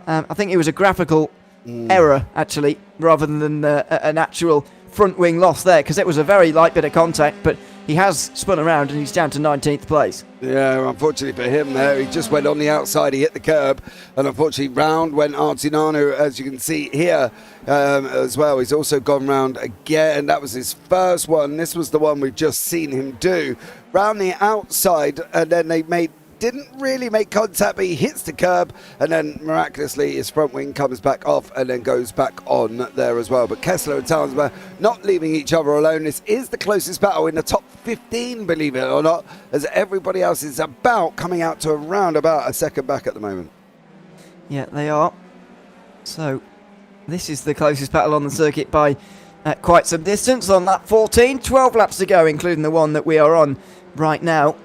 I think it was a graphical error, actually, rather than an actual front wing loss there, because it was a very light bit of contact, but he has spun around and he's down to 19th place. Yeah, unfortunately for him there, he just went on the outside, he hit the curb, and unfortunately round went Artinano, as you can see here as well. He's also gone round again. That was his first one. This was the one we've just seen him do. Round the outside, and then didn't really make contact, but he hits the curb, and then miraculously his front wing comes back off and then goes back on there as well. But Kessler and Townsman not leaving each other alone. This is the closest battle in the top 15, believe it or not, as everybody else is about coming out to around about a second back at the moment. Yeah, they are. So this is the closest battle on the circuit by quite some distance on lap 14. 12 laps to go, including the one that we are on right now.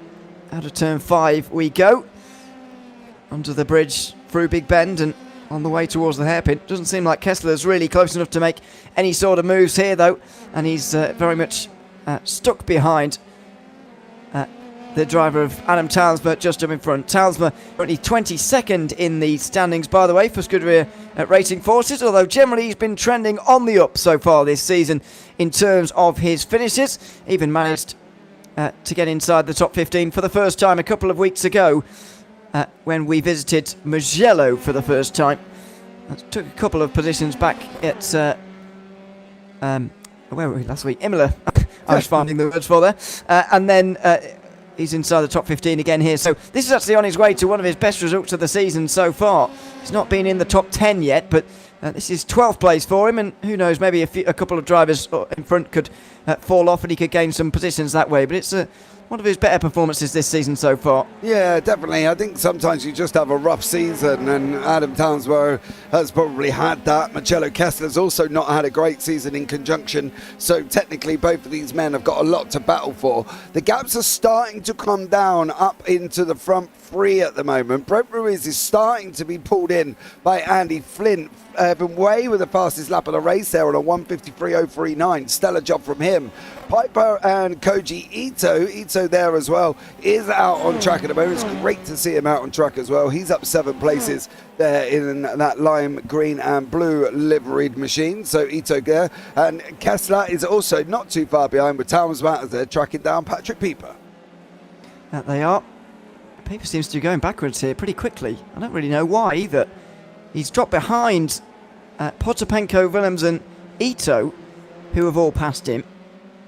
Out of turn 5 we go. Under the bridge, through Big Bend, and on the way towards the hairpin. Doesn't seem like Kessler's really close enough to make any sort of moves here, though. And he's very much stuck behind the driver of Adam Townsmer just up in front. Townsmer currently 22nd in the standings, by the way, for Scuderia Racing Forces, although generally he's been trending on the up so far this season in terms of his finishes. Even managed to get inside the top 15 for the first time a couple of weeks ago when we visited Mugello for the first time. That took a couple of positions back at where were we last week? Imola. I was finding the words for there. And then he's inside the top 15 again here. So this is actually on his way to one of his best results of the season so far. He's not been in the top 10 yet, but this is 12th place for him, and who knows, maybe a couple of drivers in front could fall off and he could gain some positions that way. But it's one of his better performances this season so far. Yeah, definitely. I think sometimes you just have a rough season, and Adam Townsborough has probably had that. Marcello Kessler's also not had a great season in conjunction, so technically both of these men have got a lot to battle for. The gaps are starting to come down up into the front three at the moment. Brent Ruiz is starting to be pulled in by Andy Flint. Been way with the fastest lap of the race there on a 1:53.039. Stellar job from him. Piper and Koji Ito there as well, is out on track at the moment. It's great to see him out on track as well. He's up 7 places there in that lime green and blue liveried machine. So Ito there. And Kessler is also not too far behind with Townsborough as they're tracking down Patrick Pieper. That they are. Pieper seems to be going backwards here pretty quickly. I don't really know why either. He's dropped behind Potapenko, Willems and Ito, who have all passed him.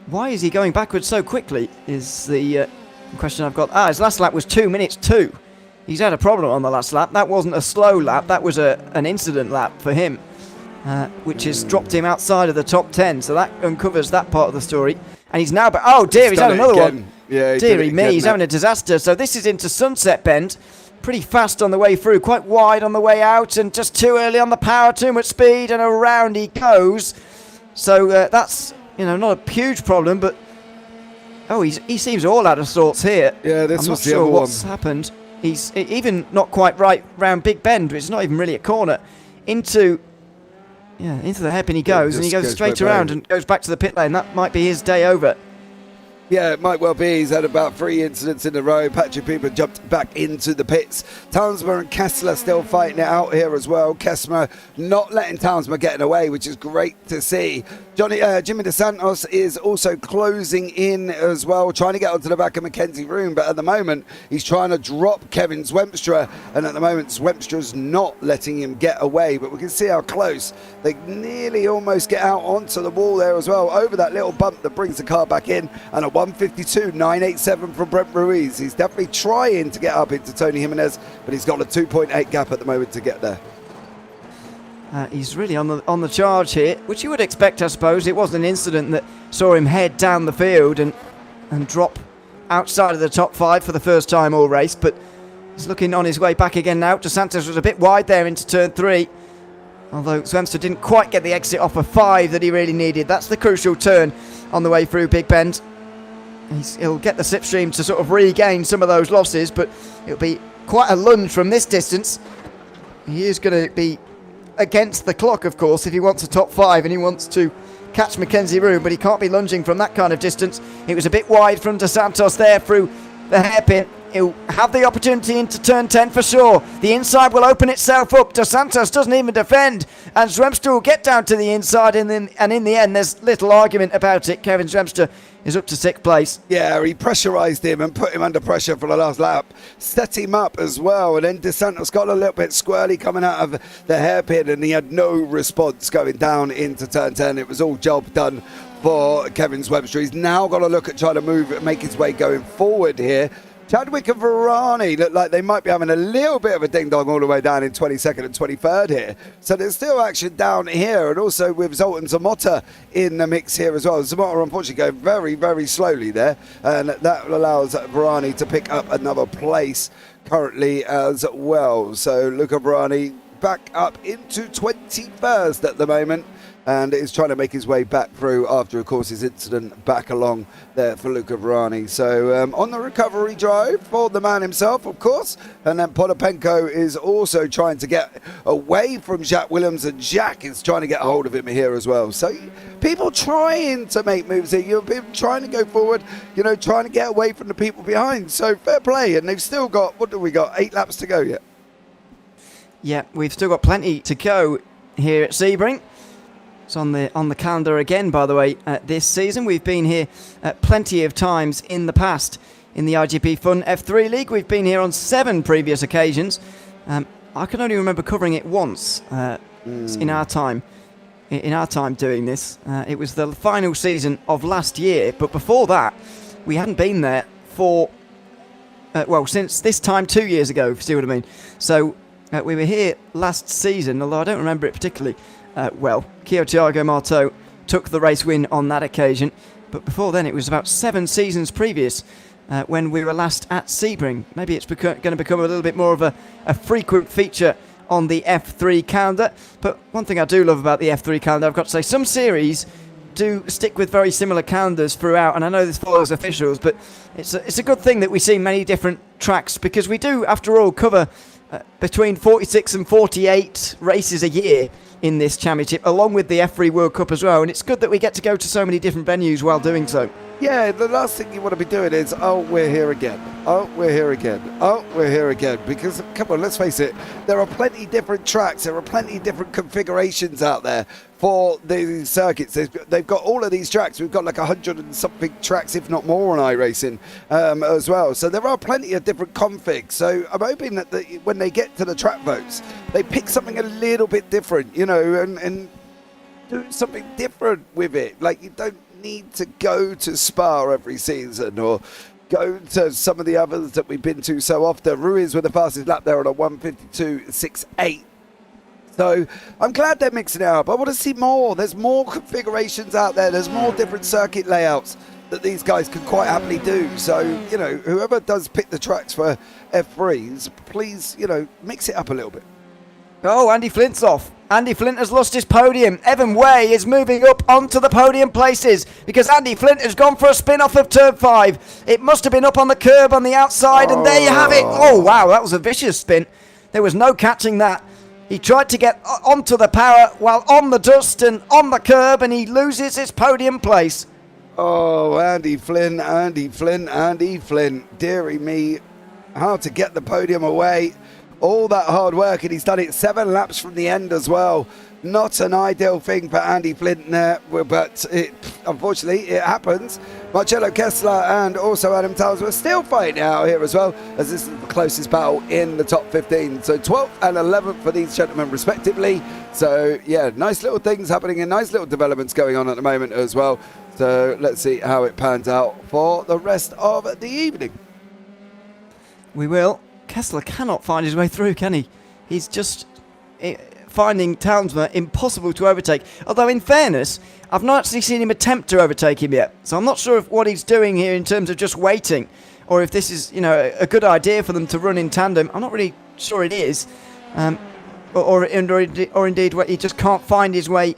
Why is he going backwards so quickly is the question I've got. His last lap was 2 minutes 2. He's had a problem on the last lap. That wasn't a slow lap. That was an incident lap for him, which has dropped him outside of the top 10. So that uncovers that part of the story. And he's now... Oh, dear, he's had another one. Yeah, Deary me, he's having a disaster. So this is into Sunset Bend. Pretty fast on the way through, quite wide on the way out, and just too early on the power, too much speed, and around he goes. So that's, not a huge problem, but he seems all out of sorts here. Yeah, this I'm was not the sure other what's one. happened. He's even not quite right round Big Bend, which is not even really a corner, into the hairpin he goes, and he goes straight around and goes back to the pit lane. That might be his day over. Yeah, it might well be. He's had about 3 incidents in a row. Patrick Pieper jumped back into the pits. Townsborough and Kessler still fighting it out here as well. Kessler not letting Townsborough getting away, which is great to see. Jimmy DeSantos is also closing in as well, trying to get onto the back of Mackenzie Room, but at the moment he's trying to drop Kevin Zwemstra, and at the moment Zwemstra's not letting him get away, but we can see how close they nearly almost get out onto the wall there as well, over that little bump that brings the car back in, and a 1:52.987 from Brent Ruiz. He's definitely trying to get up into Tony Jimenez, but he's got a 2.8 gap at the moment to get there. He's really on the charge here, which you would expect, I suppose. It was an incident that saw him head down the field and drop outside of the top 5 for the first time all race, but he's looking on his way back again now. DeSantos was a bit wide there into turn 3, although Zwemster didn't quite get the exit off of 5 that he really needed. That's the crucial turn on the way through Big Bend. He'll get the slipstream to sort of regain some of those losses, but it'll be quite a lunge from this distance. He is going to be against the clock, of course, if he wants a top 5 and he wants to catch Mackenzie Room, but he can't be lunging from that kind of distance. It was a bit wide from DeSantos there through the hairpin. He'll have the opportunity into turn 10 for sure. The inside will open itself up. DeSantos doesn't even defend, and Zwemster will get down to the inside, and in the end there's little argument about it. Kevin Zwemster is up to 6th place. Yeah, he pressurised him and put him under pressure for the last lap, set him up as well, and then DeSantos got a little bit squirrely coming out of the hairpin, and he had no response going down into turn 10. It was all job done for Kevin Zwemster. He's now got to look at trying to make his way going forward here. Chadwick and Varane look like they might be having a little bit of a ding-dong all the way down in 22nd and 23rd here. So there's still action down here, and also with Zoltan Zamota in the mix here as well. Zamota unfortunately going very, very slowly there, and that allows Varane to pick up another place currently as well. So Luca Varane back up into 21st at the moment, and is trying to make his way back through after, of course, his incident back along there for Luca Varane. So on the recovery drive for the man himself, of course, and then Potapenko is also trying to get away from Jack Williams, and Jack is trying to get a hold of him here as well. So people trying to make moves here, people trying to go forward, trying to get away from the people behind. So fair play, and they've still got, what do we got, 8 laps to go yet? Yeah, we've still got plenty to go here at Sebring. It's on the calendar again, by the way, this season. We've been here plenty of times in the past in the iGPFun F3 League. We've been here on 7 previous occasions. I can only remember covering it once in our time. in our time doing this. It was the final season of last year, but before that, we hadn't been there for, since this time 2 years ago, if you see what I mean. So we were here last season, although I don't remember it particularly well. Kyo Thiago Marteau took the race win on that occasion, but before then it was about 7 seasons previous when we were last at Sebring. Maybe it's going to become a little bit more of a frequent feature on the F3 calendar. But one thing I do love about the F3 calendar, I've got to say, some series do stick with very similar calendars throughout, and I know this follows officials, but it's a good thing that we see many different tracks, because we do, after all, cover between 46 and 48 races a year in this championship, along with the F3 World Cup as well, and it's good that we get to go to so many different venues while doing so. Yeah, the last thing you want to be doing is, oh, we're here again. Oh, we're here again. Oh, we're here again. Because, come on, let's face it, there are plenty different tracks. There are plenty different configurations out there for the circuits. They've got all of these tracks. We've got like 100 and something tracks, if not more, on iRacing as well. So there are plenty of different configs. So I'm hoping that when they get to the track votes, they pick something a little bit different, you know, and do something different with it. Like, you don't need to go to Spa every season or go to some of the others that we've been to so often. Ruiz with the fastest lap there on a 1:52.68. So I'm glad they're mixing it up. I want to see more. There's more configurations out there. There's more different circuit layouts that these guys can quite happily do. So, you know, whoever does pick the tracks for F3s, please, you know, mix it up a little bit. Oh, Andy Flint's off. Andy Flint has lost his podium. Evan Way is moving up onto the podium places because Andy Flint has gone for a spin off of turn 5. It must have been up on the curb on the outside, and there you have it. Oh, wow, that was a vicious spin. There was no catching that. He tried to get onto the power while on the dust and on the curb, and he loses his podium place. Oh, Andy Flint, Andy Flint, Andy Flint. Dearie me, how to get the podium away. All that hard work, and he's done it 7 laps from the end as well. Not an ideal thing for Andy Flint there, but unfortunately it happens. Marcello Kessler and also Adam Towns were still fighting out here as well, as this is the closest battle in the top 15. So 12th and 11th for these gentlemen respectively. So yeah, nice little things happening and nice little developments going on at the moment as well. So let's see how it pans out for the rest of the evening. We will. Kessler cannot find his way through, can he? He's just finding Townsma impossible to overtake. Although, in fairness, I've not actually seen him attempt to overtake him yet. So I'm not sure if what he's doing here in terms of just waiting, or if this is, you know, a good idea for them to run in tandem. I'm not really sure it is. Or indeed, he just can't find his way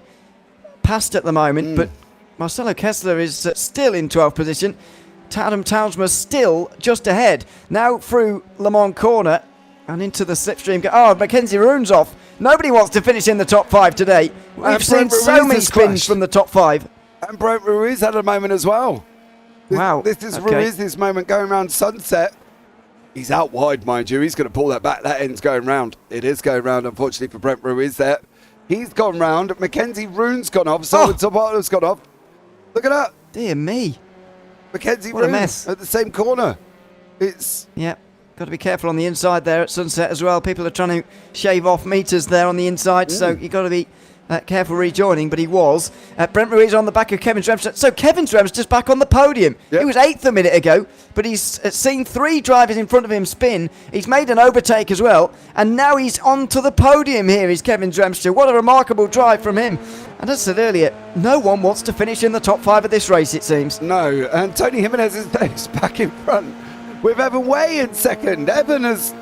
past at the moment. But Marcelo Kessler is still in 12th position. Adam Townsma still just ahead. Now through Le Mans Corner and into the slipstream. Oh, Mackenzie Roon's off. Nobody wants to finish in the top 5 today. We've seen so many spins from the top 5. And Brent Ruiz had a moment as well. Wow. This is Ruiz's moment going around Sunset. He's out wide, mind you. He's going to pull that back. That end's going round. It is going round, unfortunately, for Brent Ruiz there. He's gone round. Mackenzie Roon's gone off. Solid Tabata's gone off. Look at that. Dear me. Mackenzie What a mess. at the same corner. Yeah, got to be careful on the inside there at Sunset as well. People are trying to shave off meters there on the inside, so you've got to be careful rejoining, but he was. Brent Ruiz on the back of Kevin Stremster. So Kevin Stremster's back on the podium. Yep. He was 8th a minute ago, but he's seen 3 drivers in front of him spin. He's made an overtake as well, and now he's onto the podium here is Kevin Stremster. What a remarkable drive from him. And as I said earlier, no one wants to finish in the top 5 of this race, it seems. No, and Tony Jimenez is back in front with Evan Way in second. Evan has,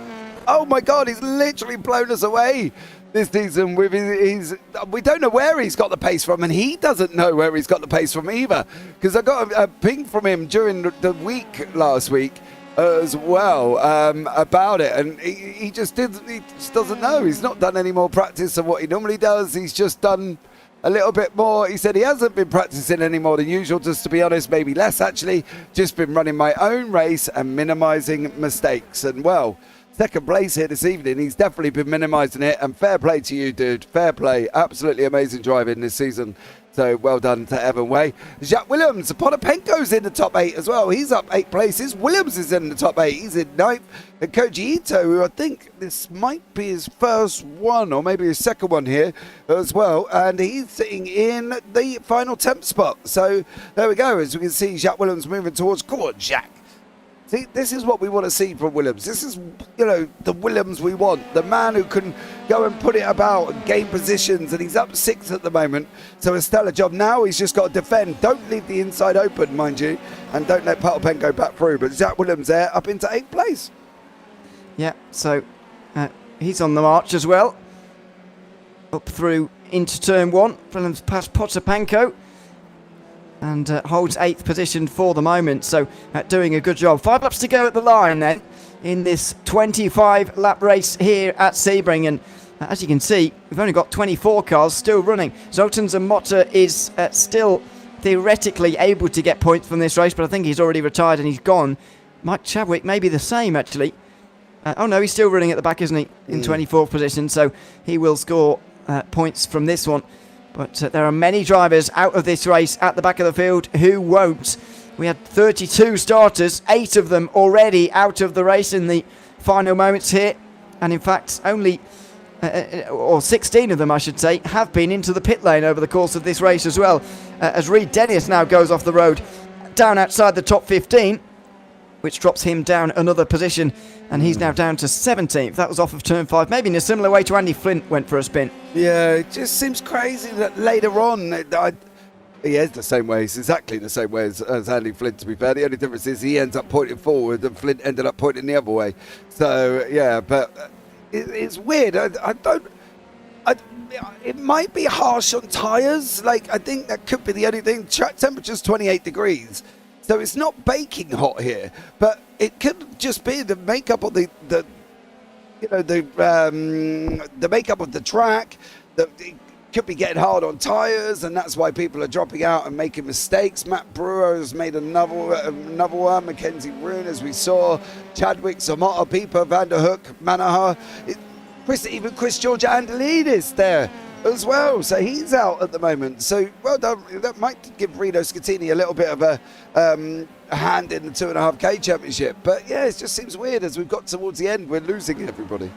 oh my God, he's literally blown us away this season with his we don't know where he's got the pace from, and he doesn't know where he's got the pace from either, because I got a ping from him during the week last week as well about it, and he just doesn't know. He's not done any more practice than what he normally does. He's just done a little bit more. He said he hasn't been practicing any more than usual, just to be honest, maybe less actually. Just been running my own race and minimizing mistakes. And well, second place here this evening. He's definitely been minimising it, and fair play to you, dude. Fair play. Absolutely amazing driving this season. So well done to Evan Way. Jack Williams, Ponapenko's in the top 8 as well. He's up 8 places. Williams is in the top 8. He's in 9th. And Koji Ito, who I think this might be his first one or maybe his second one here as well. And he's sitting in the final 10th spot. So there we go. As we can see, Jack Williams moving towards. Go on, Jack. See, this is what we want to see from Williams. This is, the Williams we want. The man who can go and put it about and gain positions. And he's up 6 at the moment. So a stellar job. Now he's just got to defend. Don't leave the inside open, mind you. And don't let Ponapenko back through. But Jack Williams there up into 8th place. Yeah, so he's on the march as well. Up through into turn 1. Williams past Ponapenko. And holds 8th position for the moment, so doing a good job. 5 laps to go at the line then in this 25 lap race here at Sebring, and as you can see, we've only got 24 cars still running. Zoltans and Motta is still theoretically able to get points from this race, but I think he's already retired and he's gone. Mike Chadwick may be the same actually. Oh no, he's still running at the back, isn't he, in 24th position, so he will score points from this one. But there are many drivers out of this race at the back of the field who won't. We had 32 starters, 8 of them already out of the race in the final moments here. And in fact, only, or 16 of them I should say, have been into the pit lane over the course of this race as well. As Reid Dennis now goes off the road down outside the top 15, which drops him down another position. And he's now down to 17th. That was off of turn 5. Maybe in a similar way to Andy Flint went for a spin. Yeah, it just seems crazy that later on, he is the same way. It's exactly the same way as Andy Flint, to be fair. The only difference is he ends up pointing forward and Flint ended up pointing the other way. So, yeah, but it's weird. It might be harsh on tyres. I think that could be the only thing. Track temperature's 28 degrees. So it's not baking hot here, but it could just be the makeup of the makeup of the track. That it could be getting hard on tyres, and that's why people are dropping out and making mistakes. Matt Brewer has made another one. Mackenzie Roon, as we saw. Chadwick, Samata, Pieper, Van der Hoek, Manaha. Even Chris George Andalidis there as well, so he's out at the moment. So well done. That might give Rino Scattini a little bit of a hand in the 2.5K championship, but yeah, it just seems weird. As we've got towards the end, we're losing everybody.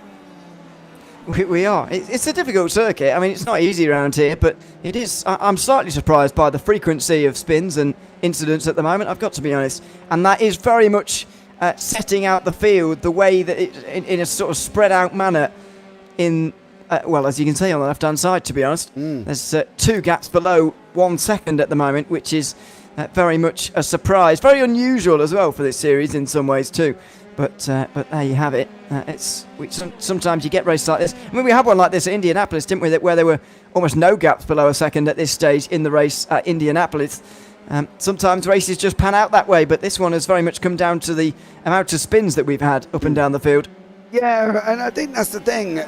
We are. It's a difficult circuit. I mean, it's not easy around here, but it is. I'm slightly surprised by the frequency of spins and incidents at the moment, I've got to be honest, and that is very much setting out the field the way that it, in a sort of spread out manner in well, as you can see on the left-hand side, to be honest. There's 2 gaps below 1 second at the moment, which is very much a surprise. Very unusual as well for this series in some ways too. But there you have it. Sometimes you get races like this. I mean, we had one like this at Indianapolis, didn't we, where there were almost no gaps below a second at this stage in the race at Indianapolis. Sometimes races just pan out that way, but this one has very much come down to the amount of spins that we've had up and down the field. Yeah, and I think that's the thing,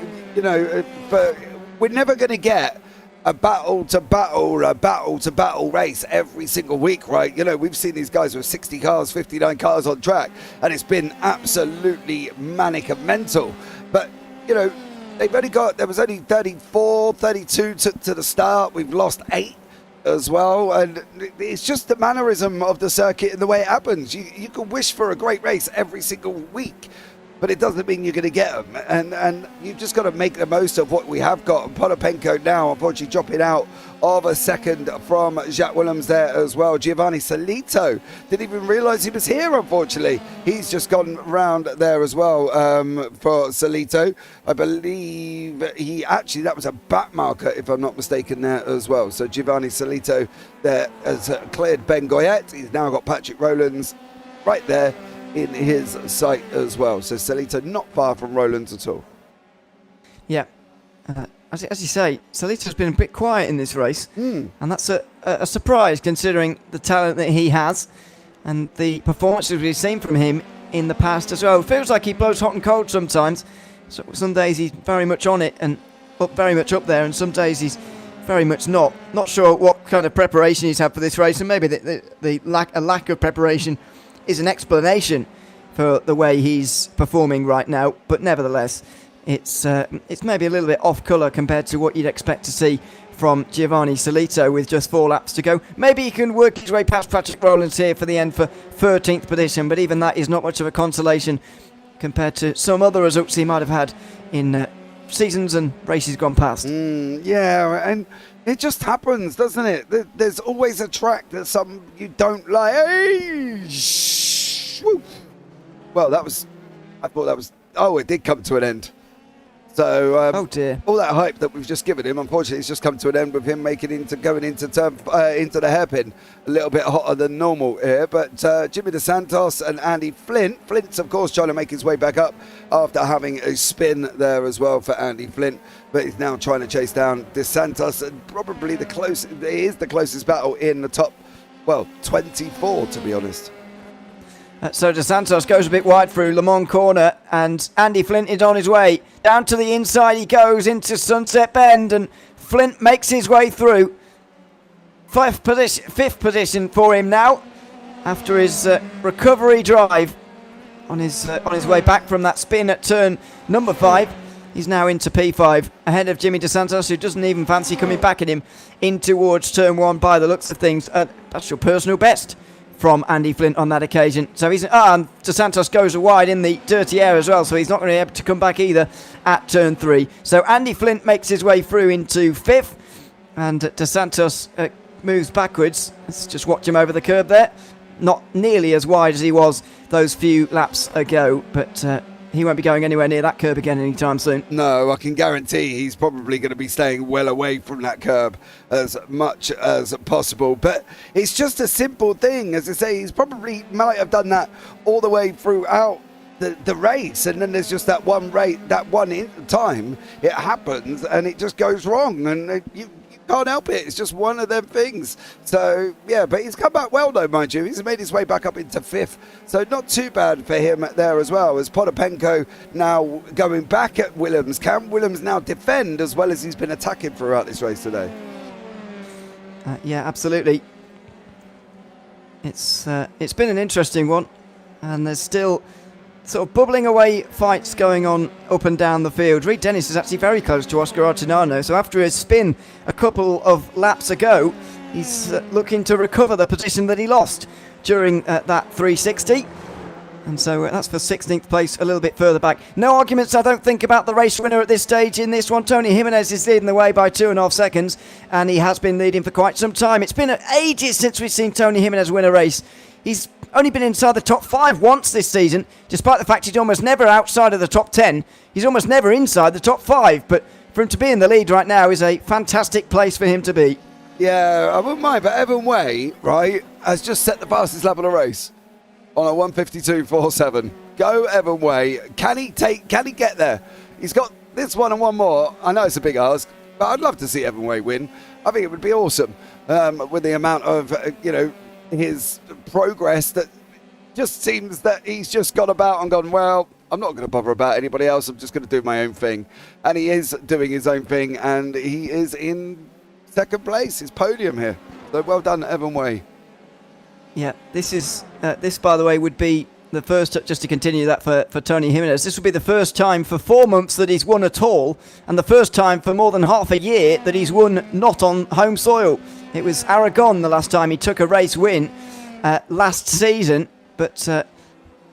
but we're never going to get a battle to battle race every single week, right? We've seen these guys with 60 cars, 59 cars on track, and it's been absolutely manic and mental. But, there was only 34, 32 to the start. We've lost 8 as well, and it's just the mannerism of the circuit and the way it happens. You can wish for a great race every single week, but it doesn't mean you're going to get them. And you've just got to make the most of what we have got. And Ponapenko now, unfortunately, dropping out of a second from Jacques Williams there as well. Giovanni Salito didn't even realise he was here, unfortunately. He's just gone round there as well for Salito. I believe that was a back marker, if I'm not mistaken, there as well. So Giovanni Salito there has cleared Ben Goyette. He's now got Patrick Rowlands right there in his sight as well. So Salito not far from Rowlands at all. Yeah. As you say, Salito's been a bit quiet in this race, and that's a surprise considering the talent that he has and the performances we've seen from him in the past as well. It feels like he blows hot and cold sometimes. So some days he's very much on it and very much up there, and some days he's very much not. Not sure what kind of preparation he's had for this race, and maybe a lack of preparation is an explanation for the way he's performing right now, but nevertheless, it's maybe a little bit off colour compared to what you'd expect to see from Giovanni Solito with just 4 laps to go. Maybe he can work his way past Patrick Rowlands here for the end for 13th position, but even that is not much of a consolation compared to some other results he might have had in seasons and races gone past. Yeah, and it just happens, doesn't it? There's always a track that some you don't like. Hey! Well, I thought that was, it did come to an end. So, oh dear. All that hype that we've just given him, unfortunately, it's just come to an end with him going into the hairpin a little bit hotter than normal here. But Jimmy DeSantos and Andy Flint's, of course, trying to make his way back up after having a spin there as well for Andy Flint. But he's now trying to chase down DeSantos, and probably the closest battle in the top, 24, to be honest. So DeSantos goes a bit wide through Le Mans corner, and Andy Flint is on his way. Down to the inside he goes into Sunset Bend, and Flint makes his way through. Fifth position for him now, after his recovery drive on his way back from that spin at turn number 5. He's now into P5, ahead of Jimmy DeSantos, who doesn't even fancy coming back at him in towards turn 1 by the looks of things. That's your personal best from Andy Flint on that occasion. So and DeSantos goes wide in the dirty air as well, so he's not going to be able to come back either at turn 3. So Andy Flint makes his way through into 5th, and DeSantos moves backwards. Let's just watch him over the curb there. Not nearly as wide as he was those few laps ago, but he won't be going anywhere near that curb again anytime soon. No, I can guarantee he's probably going to be staying well away from that curb as much as possible. But it's just a simple thing. As I say, he's probably might have done that all the way throughout the race, and then there's just that one time it happens and it just goes wrong, and you can't help it. It's just one of them things. So, yeah, but he's come back well, though, mind you. He's made his way back up into 5th. So not too bad for him there as well, as Potapenko now going back at Williams. Can Williams now defend as well as he's been attacking throughout this race today? Yeah, absolutely. It's been an interesting one, and there's still sort of bubbling away fights going on up and down the field. Reed Dennis is actually very close to Oscar Artinano, so after his spin a couple of laps ago, he's looking to recover the position that he lost during that 360. And so that's for 16th place, a little bit further back. No arguments, I don't think, about the race winner at this stage in this one. Tony Jimenez is leading the way by 2.5 seconds, and he has been leading for quite some time. It's been ages since we've seen Tony Jimenez win a race. He's only been inside the top 5 once this season, despite the fact he's almost never outside of the top 10. He's almost never inside the top 5, but for him to be in the lead right now is a fantastic place for him to be. Yeah, I wouldn't mind, but Evan Way, right, has just set the fastest lap of the race on a 1:52.47. Go Evan Way. Can he get there? He's got this one and one more. I know it's a big ask, but I'd love to see Evan Way win. I think it would be awesome with the amount of, his progress that just seems that he's just gone about and gone, well, I'm not going to bother about anybody else. I'm just going to do my own thing. And he is doing his own thing, and he is in 2nd place, his podium here. So well done, Evan Way. Yeah, this, by the way, would be the first, just to continue that for Tony Jimenez, this would be the first time for 4 months that he's won at all, and the first time for more than half a year that he's won not on home soil. It was Aragon the last time he took a race win last season, but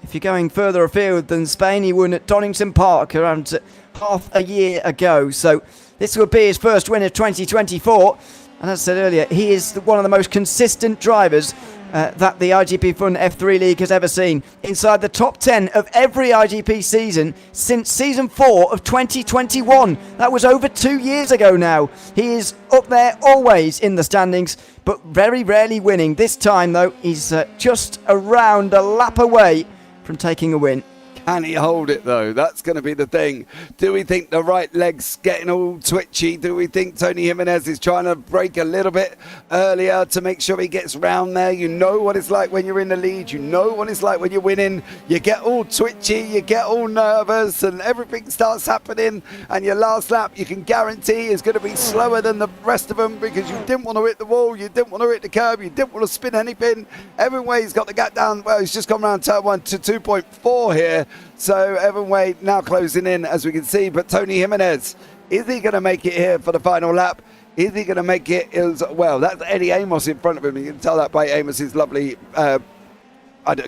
if you're going further afield than Spain, he won at Donington Park around half a year ago. So this would be his first win of 2024, and as I said earlier, he is one of the most consistent drivers that the iGPFun F3 League has ever seen. Inside the top 10 of every IGP season since season 4 of 2021. That was over 2 years ago now. He is up there always in the standings, but very rarely winning. This time, though, he's just around a lap away from taking a win. Can he hold it, though? That's going to be the thing. Do we think the right leg's getting all twitchy? Do we think Tony Jimenez is trying to break a little bit earlier to make sure he gets round there? You know what it's like when you're in the lead. You know what it's like when you're winning. You get all twitchy, you get all nervous, and everything starts happening. And your last lap, you can guarantee, is going to be slower than the rest of them because you didn't want to hit the wall, you didn't want to hit the curb, you didn't want to spin anything. Evan Way's got the gap down. Well, he's just gone round turn 1 to 2.4 here. So Evan Way now closing in, as we can see. But Tony Jimenez, is he going to make it here for the final lap? Is he going to make it as well? That's Eddie Amos in front of him. You can tell that by Amos's lovely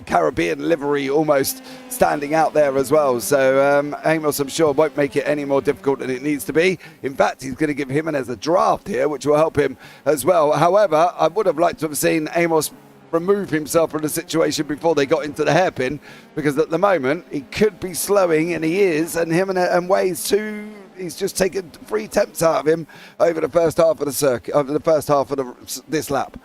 Caribbean livery almost standing out there as well. So Amos, I'm sure, won't make it any more difficult than it needs to be. In fact, he's going to give Jimenez a draft here, which will help him as well. However, I would have liked to have seen Amos remove himself from the situation before they got into the hairpin, because at the moment he could be slowing, and he is, and Way's too. He's just taken 3 attempts out of him over the first half of the circuit, over the first half of this lap.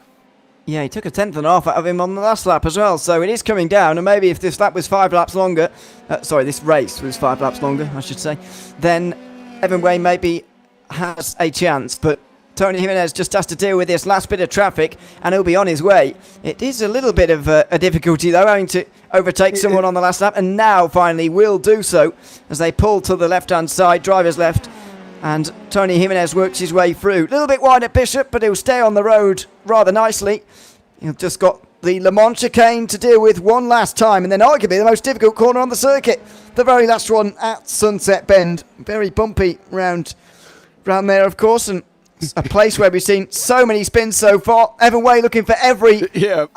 Yeah, he took a 10th and a half out of him on the last lap as well, so it is coming down. And maybe if this lap was 5 laps longer, this race was 5 laps longer, I should say, then Evan Way maybe has a chance. But Tony Jimenez just has to deal with this last bit of traffic, and he'll be on his way. It is a little bit of a difficulty, though, having to overtake someone on the last lap, and now finally will do so as they pull to the left-hand side, driver's left, and Tony Jimenez works his way through. A little bit wide at Bishop, but he'll stay on the road rather nicely. He'll just got the Le Mans chicane to deal with one last time, and then arguably the most difficult corner on the circuit, the very last one at Sunset Bend. Very bumpy round there, of course, and a place where we've seen so many spins so far. Evan Way looking for every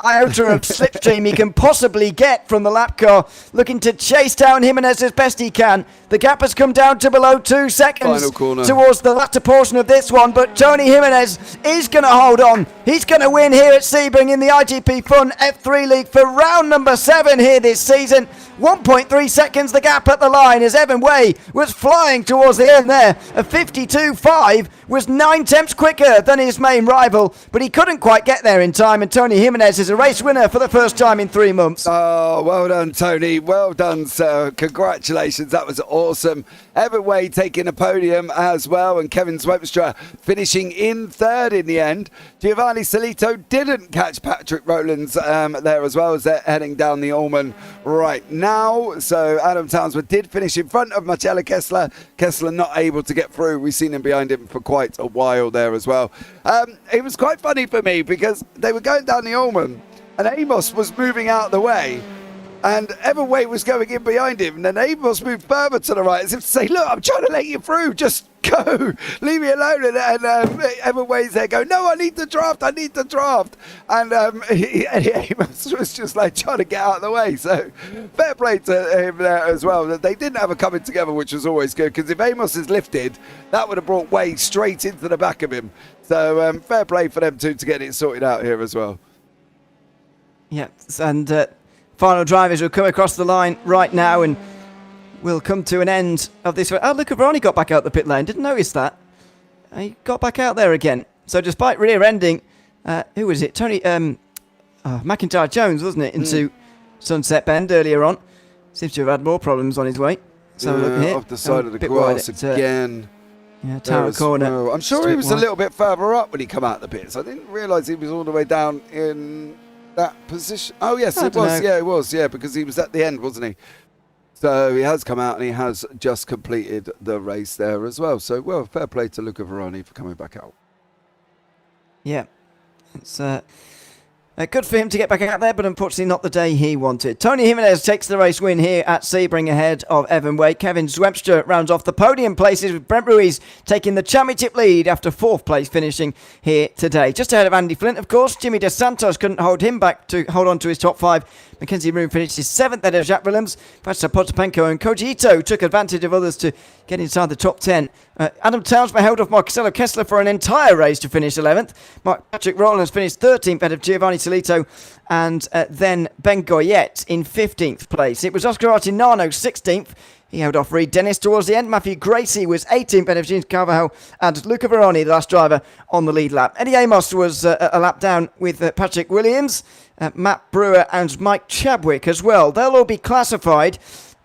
iota of slipstream he can possibly get from the lap car, looking to chase down Jimenez as best he can. The gap has come down to below 2 seconds towards the latter portion of this one, but Tony Jimenez is going to hold on. He's going to win here at Sebring in the iGPFun F3 League for round number 7 here this season. 1.3 seconds the gap at the line as Evan Way was flying towards the end there. A 52.5 was 9 tenths quicker than his main rival, but he couldn't quite get there in time, and Tony Jimenez is a race winner for the first time in 3 months. Oh, well done, Tony. Well done, sir. Congratulations. That was awesome. Evan Way taking a podium as well, and Kevin Swepstra finishing in 3rd in the end. Giovanni Salito didn't catch Patrick Rowlands there as well as they're heading down the Allman right now. So Adam Townsend did finish in front of Marcella Kessler. Kessler not able to get through. We've seen him behind him for quite a while there as well. It was quite funny for me because they were going down the Allman and Amos was moving out of the way, and Evan Way was going in behind him, and then Amos moved further to the right as if to say, look, I'm trying to let you through, just go, leave me alone. And Evan Way's there going, no, I need the draft. And Amos was just like trying to get out of the way. So fair play to him there as well. They didn't have a coming together, which was always good, because if Amos is lifted, that would have brought Way straight into the back of him. So fair play for them two to get it sorted out here as well. Yeah, and final drivers will come across the line right now, and we'll come to an end of this. Oh, Luca Veroni got back out the pit lane. Didn't notice that. He got back out there again. So despite rear-ending, who was it? Tony McIntyre Jones, wasn't it? Into Sunset Bend earlier on. Seems to have had more problems on his way. So look here. Off the side of the grass again. Yeah, Tower Corner. Well. I'm sure he was a little bit further up when he come out the pits. I didn't realise he was all the way down in that position. Oh, yes, it was. Yeah, it was. Yeah, because he was at the end, wasn't he? So he has come out and he has just completed the race there as well. So, well, fair play to Luca Veroni for coming back out. Yeah, it's good for him to get back out there, but unfortunately not the day he wanted. Tony Jimenez takes the race win here at Sebring ahead of Evan Way. Kevin Zwebster rounds off the podium places with Brent Ruiz taking the championship lead after 4th place finishing here today. Just ahead of Andy Flint, of course. Jimmy Dos Santos couldn't hold on to his top 5. Mackenzie Roon finished his 7th ahead of Jacques Willems. Václav Potapenko and Koji Ito took advantage of others to get inside the top 10. Adam Townsend held off Marcelo Kessler for an entire race to finish 11th. Patrick Rowlands finished 13th ahead of Giovanni Salito, and then Ben Goyette in 15th place. It was Oscar Artinano 16th. He held off Reed Dennis towards the end. Matthew Gracie was 18th ahead of James Carvajal, and Luca Veroni, the last driver, on the lead lap. Eddie Amos was a lap down with Patrick Williams, Matt Brewer and Mike Chadwick as well. They'll all be classified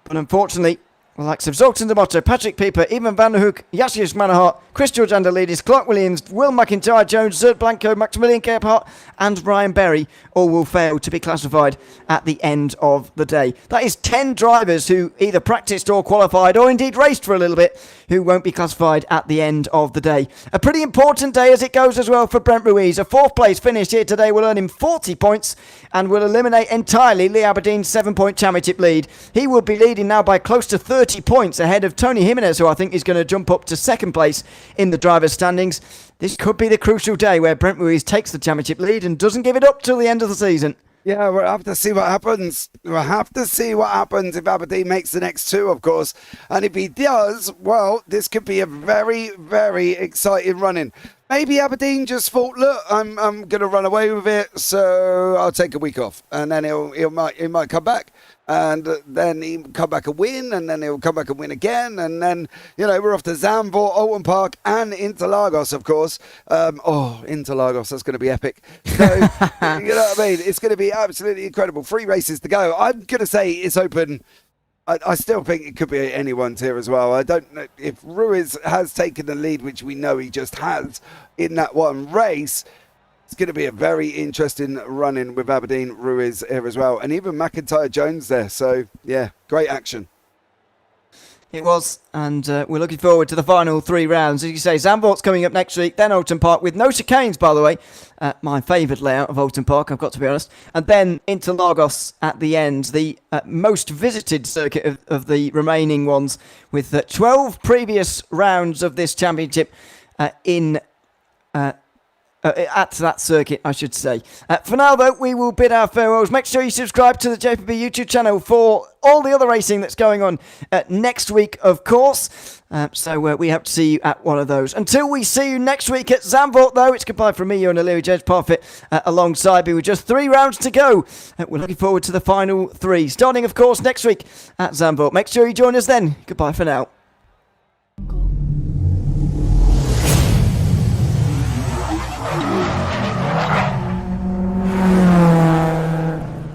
But unfortunately, the likes of Zoltan D'Amato, Patrick Pieper, Ivan van der Hoek, Yassius Manahart, Chris George Anderlidis, Clark Williams, Will McIntyre, Jones, Zert Blanco, Maximilian Gebhardt and Ryan Berry all will fail to be classified at the end of the day. That is 10 drivers who either practiced or qualified or indeed raced for a little bit who won't be classified at the end of the day. A pretty important day as it goes as well for Brent Ruiz. A 4th place finish here today will earn him 40 points and will eliminate entirely Lee Aberdeen's 7-point championship lead. He will be leading now by close to 30 points ahead of Tony Jimenez, who I think is going to jump up to 2nd place in the drivers' standings. This could be the crucial day where Brent Ruiz takes the championship lead and doesn't give it up till the end of the season. Yeah, we'll have to see what happens. We'll have to see what happens if Aberdeen makes the next 2, of course. And if he does, well, this could be a very, very exciting run-in. Maybe Aberdeen just thought, look, I'm going to run away with it, so I'll take a week off. And then he might come back. And then he'll come back and win, and then he'll come back and win again. And then, we're off to Zandvoort, Alton Park, and Interlagos, of course. Interlagos, that's going to be epic. So, you know what I mean? It's going to be absolutely incredible. 3 races to go. I'm going to say it's open. I still think it could be anyone's here as well. I don't know if Ruiz has taken the lead, which we know he just has in that one race. It's going to be a very interesting run-in with Aberdeen Ruiz here as well. And even McIntyre Jones there. So, yeah, great action. It was, and we're looking forward to the final 3 rounds. As you say, Zandvoort's coming up next week, then Alton Park, with no chicanes, by the way. My favourite layout of Alton Park, I've got to be honest. And then Interlagos at the end, the most visited circuit of the remaining ones, with 12 previous rounds of this championship at that circuit, I should say. For now, though, we will bid our farewells. Make sure you subscribe to the JPB YouTube channel for all the other racing that's going on next week, of course. So we hope to see you at one of those. Until we see you next week at Zandvoort, though, it's goodbye from me, Ewan O'Leary, James Parfitt, alongside me with just 3 rounds to go. We're looking forward to the final 3, starting, of course, next week at Zandvoort. Make sure you join us then. Goodbye for now.